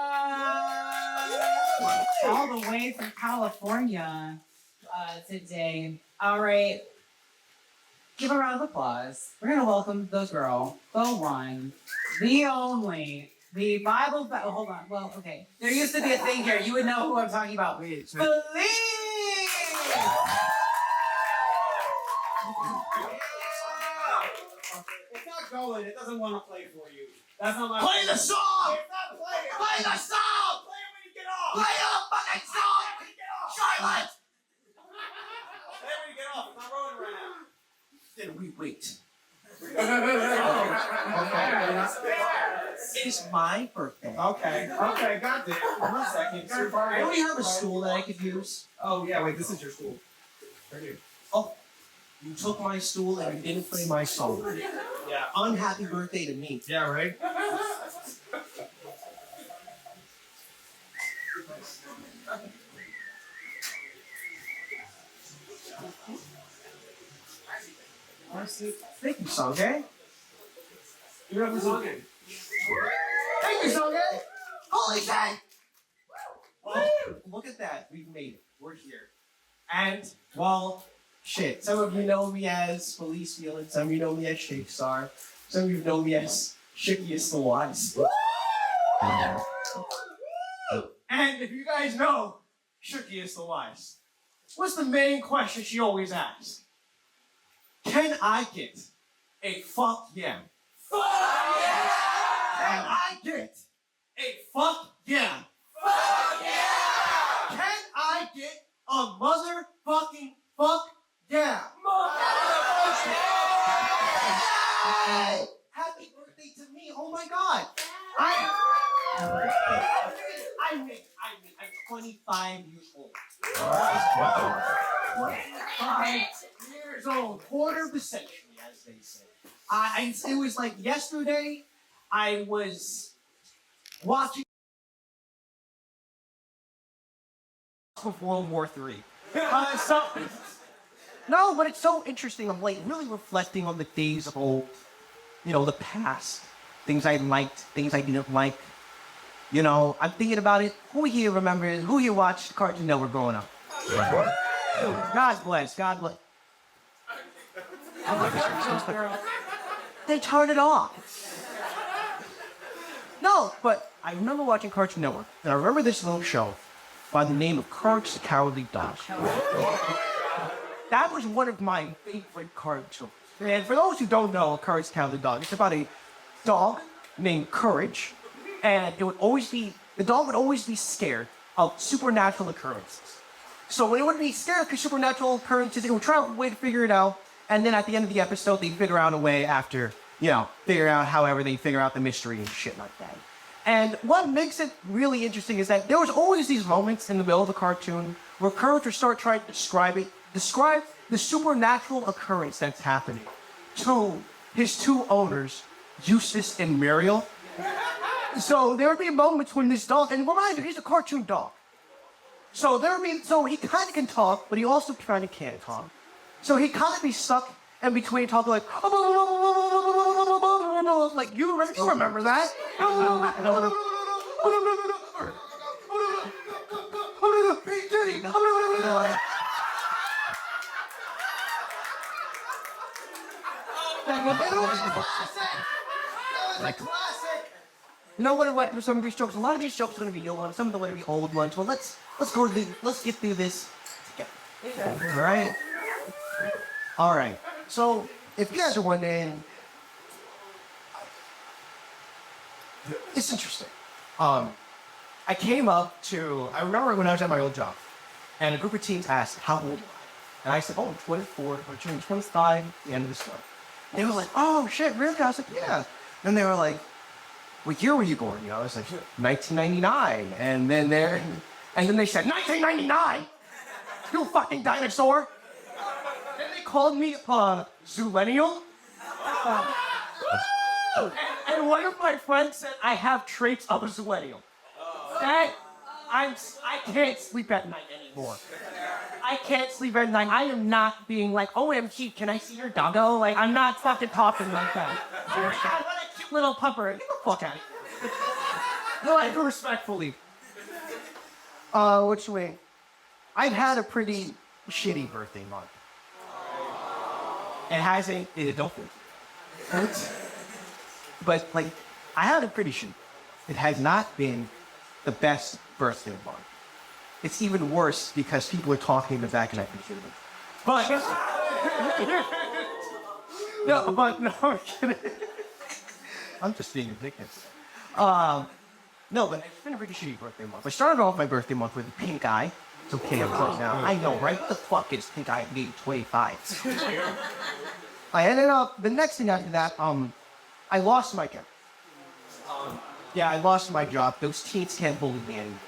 Speaker 2: All the way from California today. All right. Give a round of applause. We're going to welcome the girl, the one, the only, the Bible. Oh, hold on. Well, okay. There used to be a thing here. You would know who I'm talking about.
Speaker 1: Wait, so
Speaker 2: Believe!
Speaker 5: It's not going. It doesn't want to play for you. That's not my.
Speaker 1: play the song!
Speaker 5: It's not playing.
Speaker 1: Play the song!
Speaker 5: Play it when you get off.
Speaker 1: Play the fucking song!
Speaker 5: Play it when you get off.
Speaker 1: Charlotte!
Speaker 5: Play it when you get off. It's not rolling right now.
Speaker 1: Then we wait.
Speaker 5: Okay.
Speaker 1: It's my birthday.
Speaker 5: Okay. Okay. Got it. 1 second.
Speaker 1: I only have a stool that I could use.
Speaker 5: Oh yeah. Wait. This is your stool. Right here.
Speaker 1: Oh, you took my stool and you didn't play my song.
Speaker 5: Yeah.
Speaker 1: Unhappy birthday to me.
Speaker 5: Yeah. Right.
Speaker 1: Thank you, Sanjay.
Speaker 5: You're representing.
Speaker 1: Thank you, Sanjay. Holy shit! Oh, look at that. We've made it. We're here. And, well, shit. Some of you know me as Felice Phelan. Some of you know me as Shake Star. Some of you know me as Shickiest the Wise.
Speaker 5: And if you guys know, Shooky is the wise. What's the main question she always asks? Can I get a fuck yeah? Fuck yeah! Can I get a fuck yeah? Fuck yeah! Can I get a motherfucking fuck yeah?
Speaker 1: Hey! Happy birthday to me. Oh my god. I'm 25 years old. 25 years old. Quarter of the century, as they say. It was like yesterday, I was watching of World War III. No, but it's so interesting. I'm like really reflecting on the days of old, you know, the past. Things I liked, things I didn't like. You know, I'm thinking about it. Who here remembers, who here watched Cartoon Network growing up? God bless, God bless. They turned it off. No, but I remember watching Cartoon Network, and I remember this little show by the name of Courage the Cowardly Dog. That was one of my favorite cartoons. And for those who don't know Courage the Cowardly Dog, it's about a dog named Courage, and the dog would always be scared of supernatural occurrences. So when it would be scared of supernatural occurrences, it would try a way to figure it out, and then at the end of the episode, they figure out a way after, you know, figure out however they figure out the mystery and shit like that. And what makes it really interesting is that there was always these moments in the middle of the cartoon where characters start trying to describe the supernatural occurrence that's happening to his two owners, Eustace and Muriel. So there would be moments when this dog, and reminder, he's a cartoon dog. So he kind of can talk, but he also kind of can't talk. So he kind of be stuck in between talking like you remember that? Classic. You know what? For some of these jokes, a lot of these jokes are gonna be new ones. Some of them are gonna be old ones. Well, let's get through this together. All right. So, if you guys are wondering, it's interesting. I came up to. I remember when I was at my old job, and a group of teens asked, "How old am I?" And I said, "Oh, I'm 24. I'm turning 25 at the end of this month." They were like, "Oh shit, really?" I was like, "Yeah." And they were like, "What year were you born?" You know, I was like, 1999. And then they said, 1999? You fucking dinosaur. Then they called me Zoollennial. And one of my friends said I have traits of a Zoollennial. That I can't sleep at night anymore. I can't sleep at night. I am not being like, OMG, can I see your doggo? Like, I'm not fucking talking like that. What a cute little pupper. Get the fuck out of here. No, I do respectfully. Which way? I've had a pretty shitty birthday month. It hasn't, don't but like, I had a pretty shitty. It has not been the best birthday month. It's even worse because people are talking in the back and I can hear them. But no, I'm kidding. I'm just being ridiculous. No, but it's been a pretty shitty birthday month. I started off my birthday month with a pink eye. It's okay, I'm close now. I know, right? What the fuck is pink eye at me 25? I ended up, the next thing after that, I lost my job. Yeah, I lost my job. Those teens can't bully me anymore.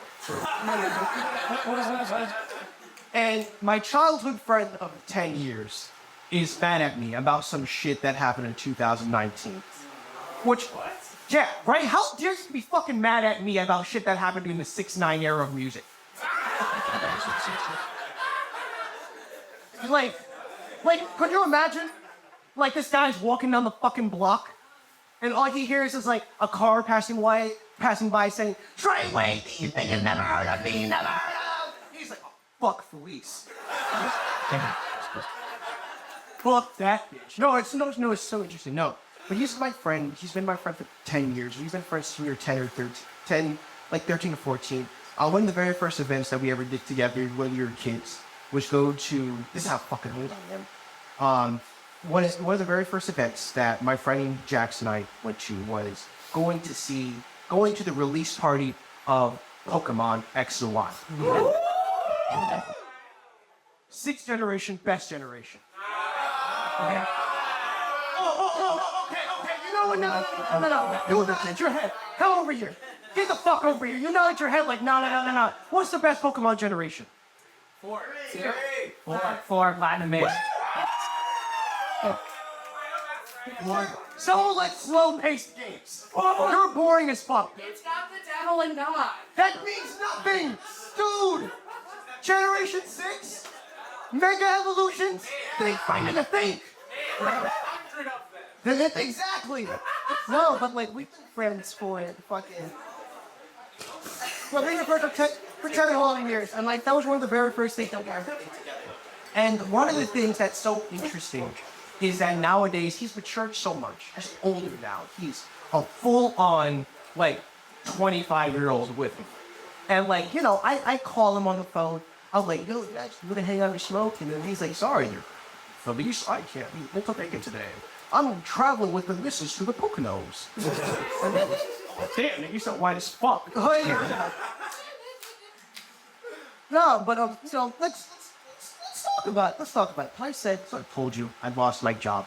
Speaker 1: And my childhood friend of 10 years is mad at me about some shit that happened in 2019. Which, yeah, right? How dare you be fucking mad at me about shit that happened in the 6ix9ine era of music? Like, could you imagine? Like, this guy's walking down the fucking block, and all he hears is like a car passing by saying, "Trainway, you think you've never heard of me, never heard of." He's like, oh, fuck police. Fuck that bitch. No, it's so interesting. No, but he's my friend. He's been my friend for 10 years. We've been friends since we were 10 or 13, like 13 or 14. One of the very first events that we ever did together when we were kids was go to, this is how fucking old I am. One of the very first events that my friend Jax and I went to was going to the release party of Pokemon X and Y. 6th generation, best generation. Okay. Okay. You know what? No. It's your head. Come over here. Get the fuck over here. You know it's your head like, no. What's the best Pokemon generation?
Speaker 3: 4.
Speaker 2: 4 Latin Mix.
Speaker 1: So like slow-paced games. You're boring as fuck.
Speaker 2: It's got the devil and God.
Speaker 1: That means nothing, dude. Generation 6, Mega Evolutions. They find a thing. Exactly. No, but like we've been friends for fucking. Well, we've been friends for 10 long years, and like that was one of the very first things that we ever did together. And one of the things that's so interesting is that nowadays he's matured so much. He's older now. He's a full-on, like, 25-year-old with me. And, like, you know, I call him on the phone. I'm like, yo, guys, you gonna hang out and smoke? And then he's like, sorry, you're from the east side, can't be. We'll take it today. I'm traveling with the missus to the Poconos. And then, damn, you're so white as fuck. No, but, so, let's talk about it. I said, so I told you, I lost my job.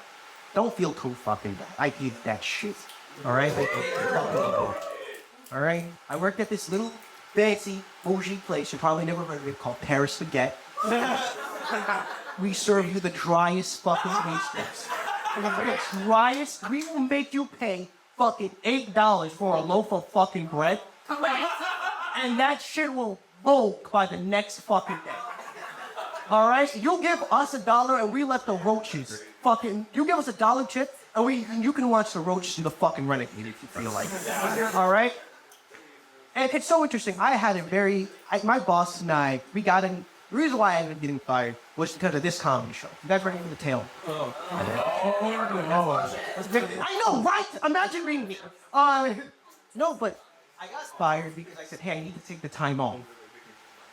Speaker 1: Don't feel too fucking bad. I did that shit. Alright? Alright? I worked at this little fancy, bougie place. You probably never heard of it, called Paris Spaghetti. We serve you the driest fucking pastries. The driest. We will make you pay fucking $8 for a loaf of fucking bread. And that shit will bulk by the next fucking day. All right? You'll give us $1 and we let the roaches fucking... You give us $1 chip and you can watch the roaches do the fucking renegade if you feel like it. All right? And it's so interesting. I had a very... my boss and I, we got in... The reason why I ended up getting fired was because of this comedy show. You guys ready for the tale? I know, right? Imagine reading me. No, but I got fired because I said, hey, I need to take the time off.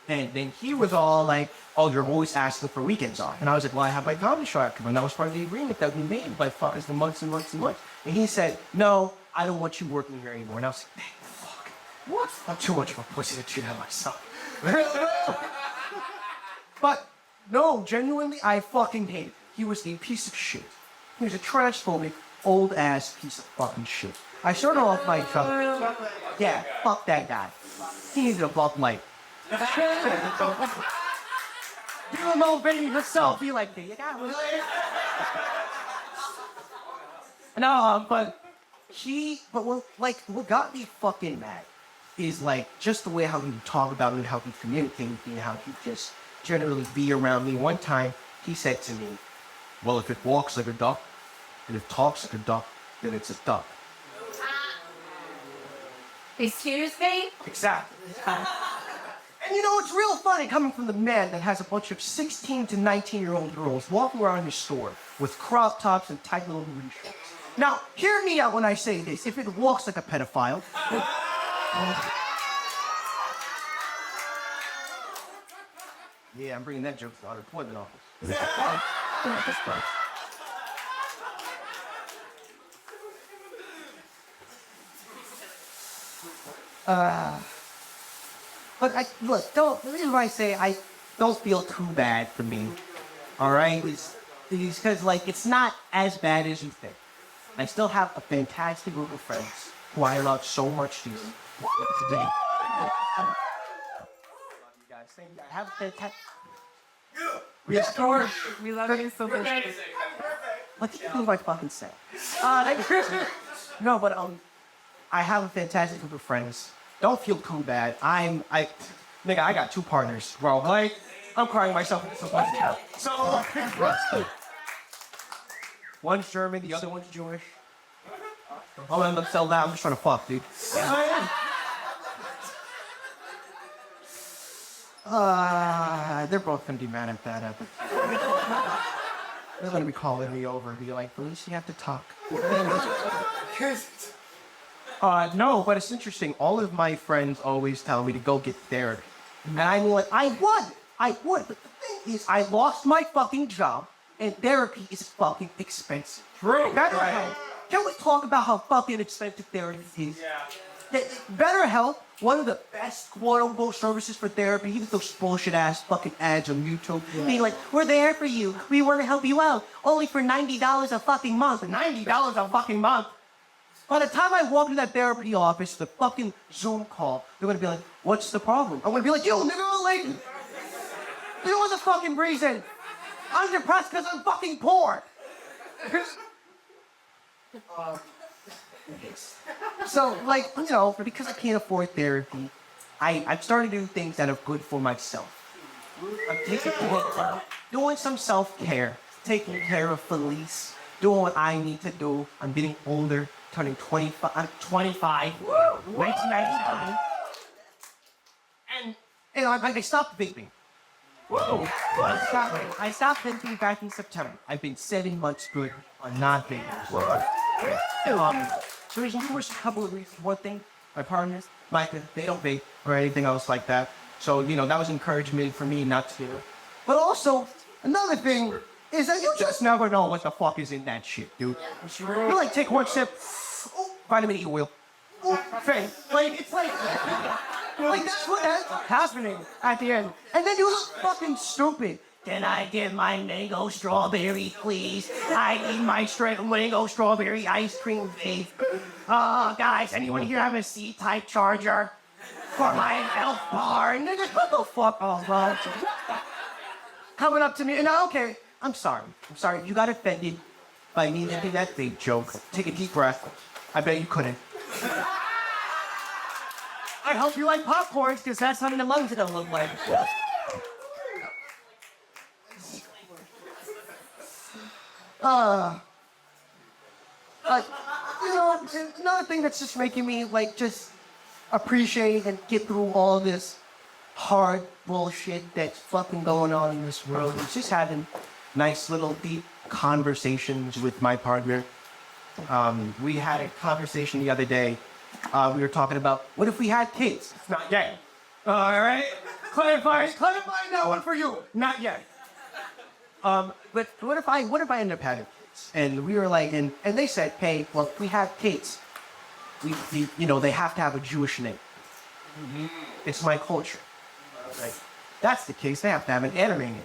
Speaker 1: And then he was all like, oh, you're always asking for weekends off. And I was like, well, I have my comedy show coming. And that was part of the agreement that we made by fuckers for months and months and months. And he said, no, I don't want you working here anymore. And I was like, fuck. What? I'm too much of a pussy to treat myself. But, no, genuinely, I fucking hate it. He was a piece of shit. He was a transphobic, old-ass piece of fucking shit. I started off my job. Yeah, fuck that guy. He needed a Bud Light. You know, baby, yourself. Be like, there you go. No, but what got me fucking mad is, like, just the way how he talk about me, how he communicate with me, how he just generally be around me. One time, he said to me, well, if it walks like a duck, and if it talks like a duck, then it's a duck.
Speaker 2: Excuse me?
Speaker 1: Exactly. And you know, it's real funny coming from the man that has a bunch of 16 to 19-year-old girls walking around in his store with crop tops and tight little green shorts. Now, hear me out when I say this. If it walks like a pedophile... Yeah, I'm bringing that joke to the unemployment office. But the reason why I say I don't feel too bad for me, all right, is because, like, it's not as bad as you think. I still have a fantastic group of friends who I love so much today. I have a fantastic... Yes, George.
Speaker 2: We love you so much.
Speaker 1: What do you fucking say? No, but I have a fantastic group of friends. Don't feel too bad. I got 2 partners, bro. Like, I'm crying myself into so much. So, one's German, the other one's Jewish. I'll let them sell that. I'm just trying to fuck, dude. They're both gonna be mad at that. They're gonna be calling me over and be like, Felice, you have to talk. No, but it's interesting. All of my friends always tell me to go get therapy. And I'm like, I would. But the thing is, I lost my fucking job, and therapy is fucking expensive.
Speaker 5: True.
Speaker 1: BetterHelp. Can we talk about how fucking expensive therapy is? Yeah. BetterHelp, one of the best quote-unquote services for therapy, even those bullshit-ass fucking ads on YouTube. Yeah. Being like, we're there for you. We want to help you out. Only for $90 a fucking month. $90 a fucking month. By the time I walk into that therapy office, the fucking Zoom call, they're gonna be like, what's the problem? I'm gonna be like, yo, nigga, like, there was a fucking reason. I'm depressed because I'm fucking poor. So, like, you know, because I can't afford therapy, I'm starting to do things that are good for myself. I'm taking doing some self-care, taking care of Felice, doing what I need to do. I'm getting older. Turning 25, I'm 25. Way too nice. And I stopped vaping. Whoa. I stopped vaping back in September. I've been 7 months good on not vaping. So there's always a couple of reasons. One thing, my partners, Micah, they don't vape or anything else like that. So, you know, that was encouragement for me not to. But also, another thing is that you just never know what the fuck is in that shit, dude. You like take one sip, vitamin E oil. Thing. Like, it's like that's what's happening at the end. And then you look fucking stupid. Can I get my mango strawberry, please? I need my mango strawberry ice cream vape. Guys, anyone here have a C-type charger? for my health bar. Niggas, what the fuck off, bro? Coming up to me, and okay, I'm sorry. You got offended by me making that vape joke. Take a deep breath. I bet you couldn't. I hope you like popcorn, because that's what the lungs are gonna look like. You know, another thing that's just making me, like, just appreciate and get through all this hard bullshit that's fucking going on in this world is just having nice little deep conversations with my partner. We had a conversation the other day. We were talking about, what if we had kids? It's not yet. All right? Clarifying that one for you. Not yet. But what if I end up having kids? And we were like, and they said, hey, well, if we have kids, we you know, they have to have a Jewish name. It's my culture. Like, that's the case. They have to have an anime name.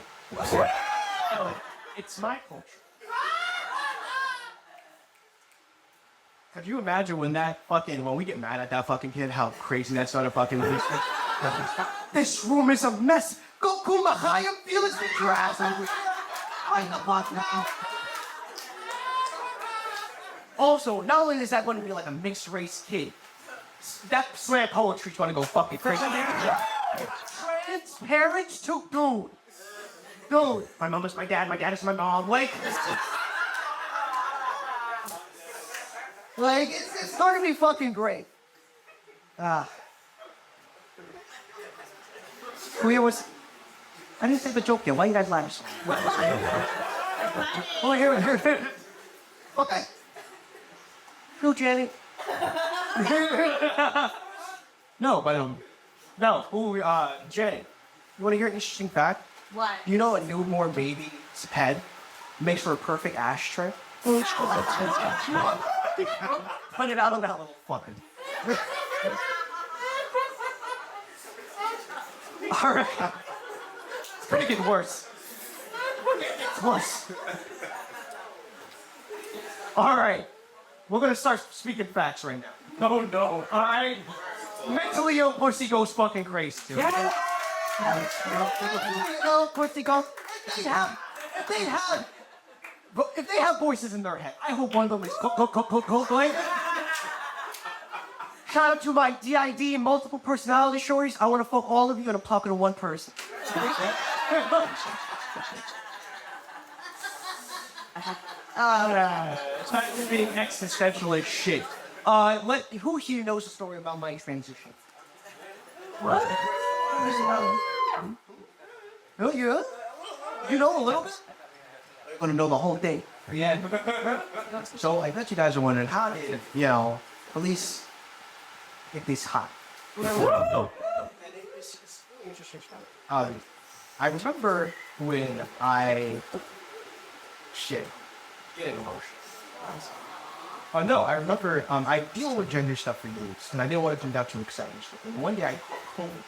Speaker 1: It's my culture. Could you imagine when we get mad at that fucking kid, how crazy that started fucking be? This room is a mess. Goku Mahaya, feel it with your ass. Also, not only is that going to be like a mixed race kid, that slam poetry's going to go fucking crazy. Trans parents too, dude. My mom is my dad is my mom. Like it's going to be fucking great. I didn't say the joke yet. Why you guys laugh? Oh, here. Okay. No, Jenny. No, Jenny. You want to hear an interesting fact?
Speaker 2: What?
Speaker 1: You know a newborn baby's head makes for a perfect ashtray? Put it out on that little fucking. Alright. It's gonna get worse. Alright. We're gonna start speaking facts right now. No. Alright. Mentally ill pussy goes fucking crazy. Dude. Yeah. Pussy goes. If they have voices in their head, I hope one of them is going. Shout out to my DID multiple personality stories. I want to fuck all of you and I'm talking to one person. It's not being existential as shit. Who here knows the story about my transition? What? No, you know a little bit? You're gonna know the whole thing. Yeah. So I bet you guys are wondering how did, police get this hot? I remember when get emotional. I remember I deal with gender stuff for years, and I didn't want to turn out too exciting. And one day I caught COVID.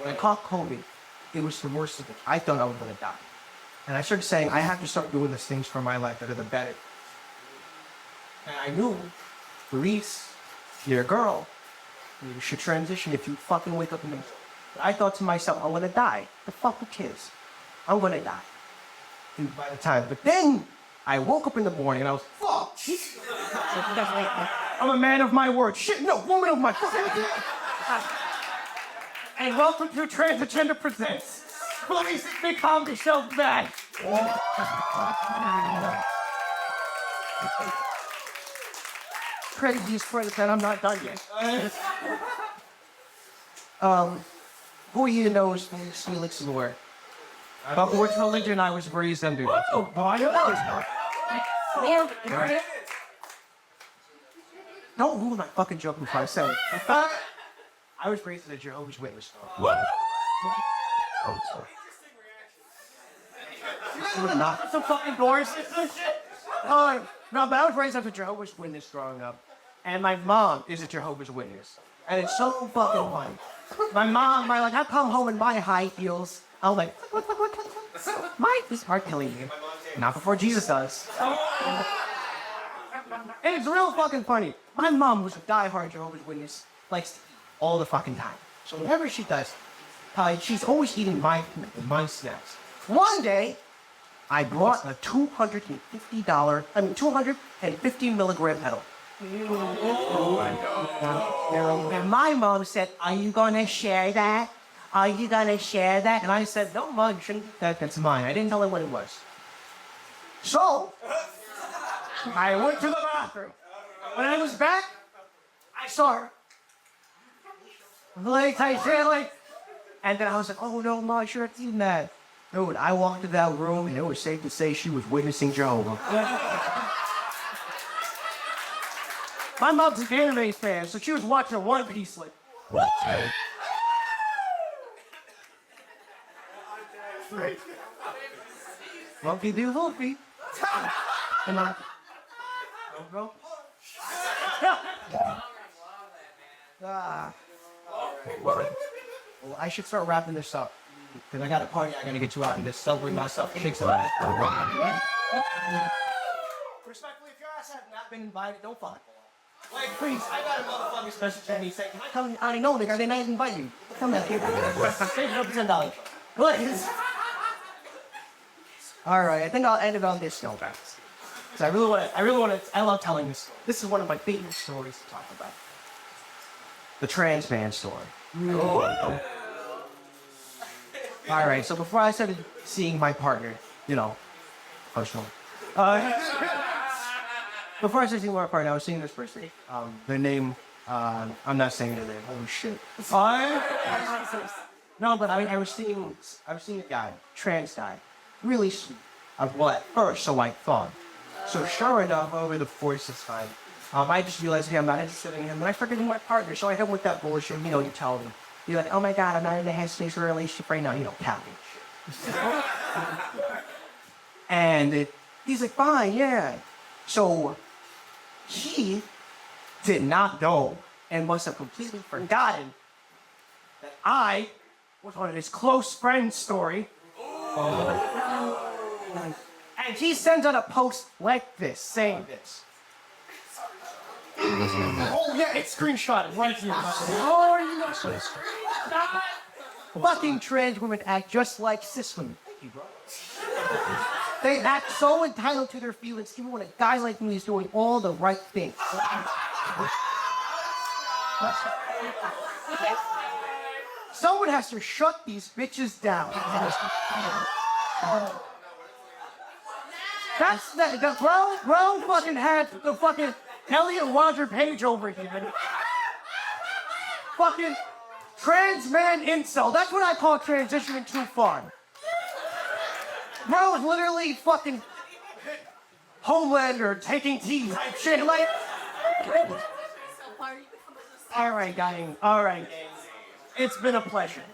Speaker 1: When I caught COVID, it was the worst of it. I thought I was gonna die. And I started saying, I have to start doing these things for my life that are the better. And I knew, Reese, you're a girl. You should transition if you fucking wake up in the morning. I thought to myself, I'm gonna die. The fuck with kids. I'm gonna die. And by the time, but then I woke up in the morning and I was, fuck! I'm a man of my word. Shit, no, woman of my And welcome to Transgender Presents. Please become the show back. Craziest friend that I'm not done yet. Who here knows Felix Lore? But which religion I was raised under? Oh, boy, don't ruin my fucking joke before I say it. I was raised as a Jehovah's Witness. What? Oh, sorry. Not some fucking doors. No, but I was raised as a Jehovah's Witness growing up. And my mom is a Jehovah's Witness. And it's so fucking funny. I come home in my high heels. I was like, what? This hard killing me. Not before Jesus does. And it's real fucking funny. My mom was a diehard Jehovah's Witness, likes to eat all the fucking time. So whatever she does, she's always eating my snacks. One day, I brought a $250 milligram pedal. And my mom said, "Are you gonna share that? Are you gonna share that?" And I said, "No, Mom, you shouldn't. That's mine." I didn't tell her what it was. So, I went to the bathroom. When I was back, I saw her. I said, and then I was like, "Oh no, Mom, I should have seen that." Dude, I walked into that room, and it was safe to say she was witnessing Jehovah. My mom's an anime fan, so she was watching One Piece like, what? Lumpy do lumpy. Come on. Bro. Well, I should start wrapping this up. Because I got a party I gotta get you out and just celebrate myself. Shake some ass. Respectfully, if your ass has not been invited, don't fuck. Like, please, I got a motherfucking message at me saying, "Can I come? I already know, nigga. They not invite you. Come down here. Save up $10. Please." All right, I think I'll end it on this note, guys. Because I love telling this story. This is one of my favorite stories to talk about. The trans man story. All right, so before I started seeing my partner, personally. Before I started seeing my partner, I was seeing this person. Their name, I'm not saying their name. Holy shit. No, but I was seeing a guy, trans guy, really sweet. At first, so I thought. So sure enough, over the course of time, I just realized, hey, I'm not interested in him. And I started getting my partner, so I hit him with that bullshit. You tell them. You're like, "Oh my God, I'm not in the headspace for a relationship right now." Capping shit. And he's like, "Fine, yeah." So he did not know and must have completely forgotten that I was one of his close friends' story. And he sends out a post like this, saying this. Oh yeah, it's screenshotted right here. Oh, you know this. Fucking trans women act just like cis women. They act so entitled to their feelings, even when a guy like me is doing all the right things. Someone has to shut these bitches down. That's the brown fucking had the fucking Elliot Roger Page over here. Fucking trans man incel. That's what I call transitioning too far. Bro is literally fucking Homelander taking tea type shit. Like, all right, gang. All right, gang. It's been a pleasure.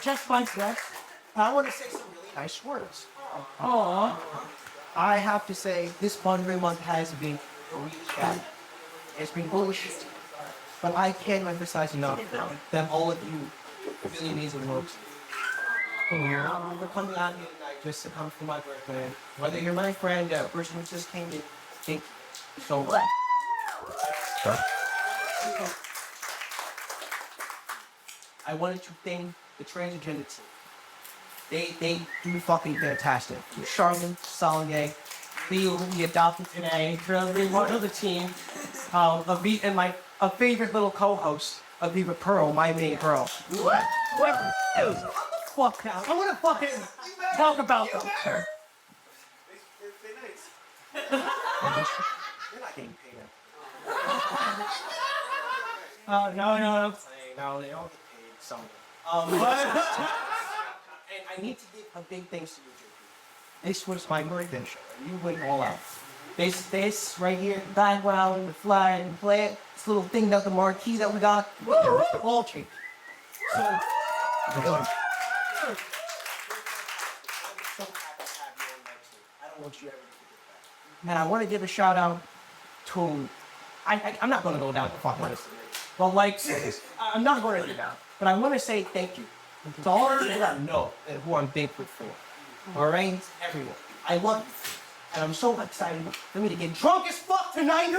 Speaker 1: Just like that, I want to say some really nice words. Aww. I have to say, this Monterey month has been really bad. It's been bullshit. But I can't emphasize enough that all of you really need the most. We're coming out here tonight just to come for my birthday. Whether you're my friend or a person who just came in, thank you so much. I wanted to thank the transgender team. They do fucking fantastic. Charlene, Solange, Leo, who we adopted today, one of the team, Aviva, and my favorite little co-host, Aviva Pearl, my main girl. What? Fuck now. I want to fucking talk about them. You're not getting paid. No, they all get paid. Some. And I need to give a big thanks to you, JP. This was my birthday show, and you went all out. This right here, background, the flag, and play it. This little thing that the marquee that we got, all changed. So, I'm so happy to have you on my team. I don't want you ever to forget that. And I want to give a shout out to. I'm not going to go down the fucking list. Well, I'm not going to do that. But I want to say thank you to all of you that know who I'm thankful for. All right, everyone. I love you. And I'm so excited for me to get drunk as fuck tonight.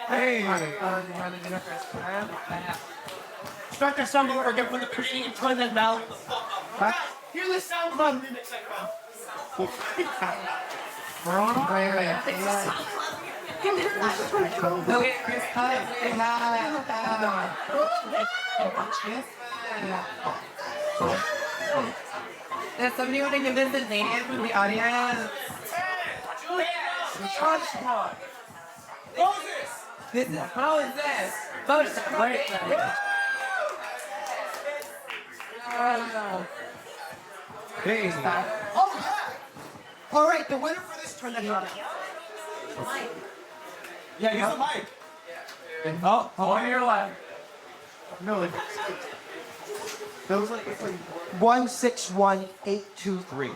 Speaker 3: Hey.
Speaker 1: Start the song over again from the beginning and turn that down. Hear the sound from remix I found.
Speaker 3: Okay, Chris, cut it. There's somebody who can give this a name from the audience. How is this? Moses.
Speaker 1: Hey. Oh, all right, the winner for this turn that around. Yeah, use the mic.
Speaker 5: Oh, on your left.
Speaker 1: No, it's like 161823.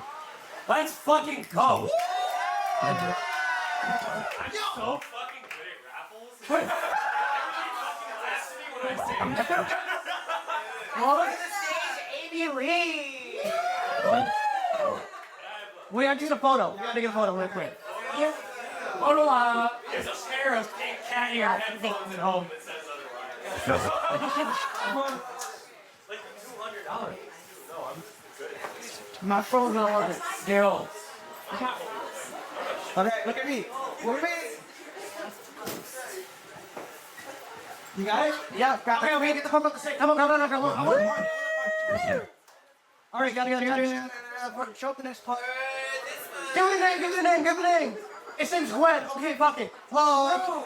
Speaker 5: Let's fucking go. I'm so fucking good at raffles.
Speaker 2: Welcome to the stage, Amy Lee.
Speaker 1: We gotta do the photo. We gotta get a photo real quick.
Speaker 5: Hold on. There's a pair of cat ear headphones at home that says otherwise. Like $200. No, I'm good.
Speaker 1: My phone's not on it.
Speaker 5: Skills.
Speaker 1: Okay, look at me. Look at me. You got it? Yeah, got it. Okay, get the phone up the stage. Come on, come on. All right, got it. Show up the next part. Give it a name. His name's Gwen. Okay, fuck it. Oh.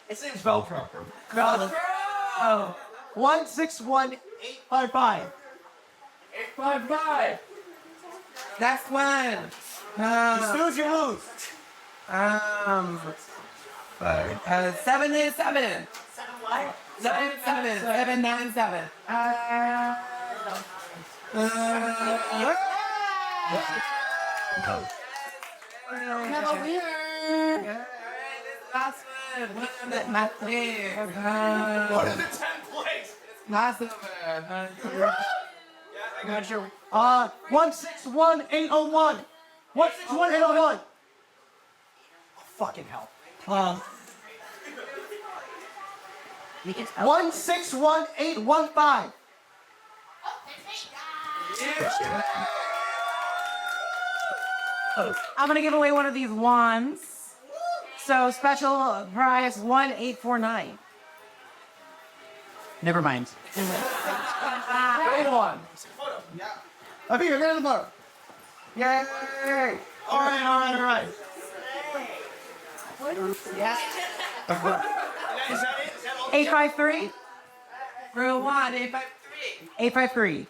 Speaker 1: His name's Velcro. Oh. 161855.
Speaker 3: 855. That's one.
Speaker 1: Snooze, you lose.
Speaker 3: 787. 797. Come over here. Last one. Not clear.
Speaker 5: What are the 10 plays?
Speaker 3: Last one.
Speaker 1: I got you. 161801. 161801. Fucking hell. 161815.
Speaker 2: I'm gonna give away one of these wands. So special prize 1849. Never mind.
Speaker 1: Great one. Up here, get in the bar. Yay! All right.
Speaker 3: Yeah.
Speaker 2: 853.
Speaker 3: Rule 1, 853.
Speaker 2: 853.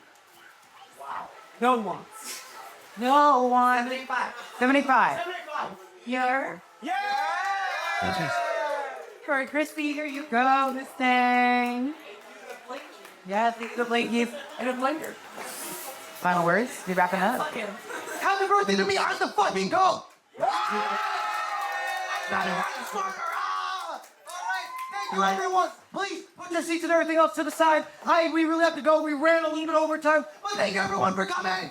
Speaker 1: No one.
Speaker 2: No one.
Speaker 3: 75.
Speaker 2: 75.
Speaker 3: Here.
Speaker 2: Very crispy. Here you go. This thing. Yeah, thank you, Blakey.
Speaker 3: And a blender.
Speaker 2: Final words. We wrapping up.
Speaker 1: Happy birthday to me. I have to fucking go. Thank you, everyone. Please put your seats and everything else to the side. We really have to go. We ran a little bit over time, but thank you, everyone, for coming.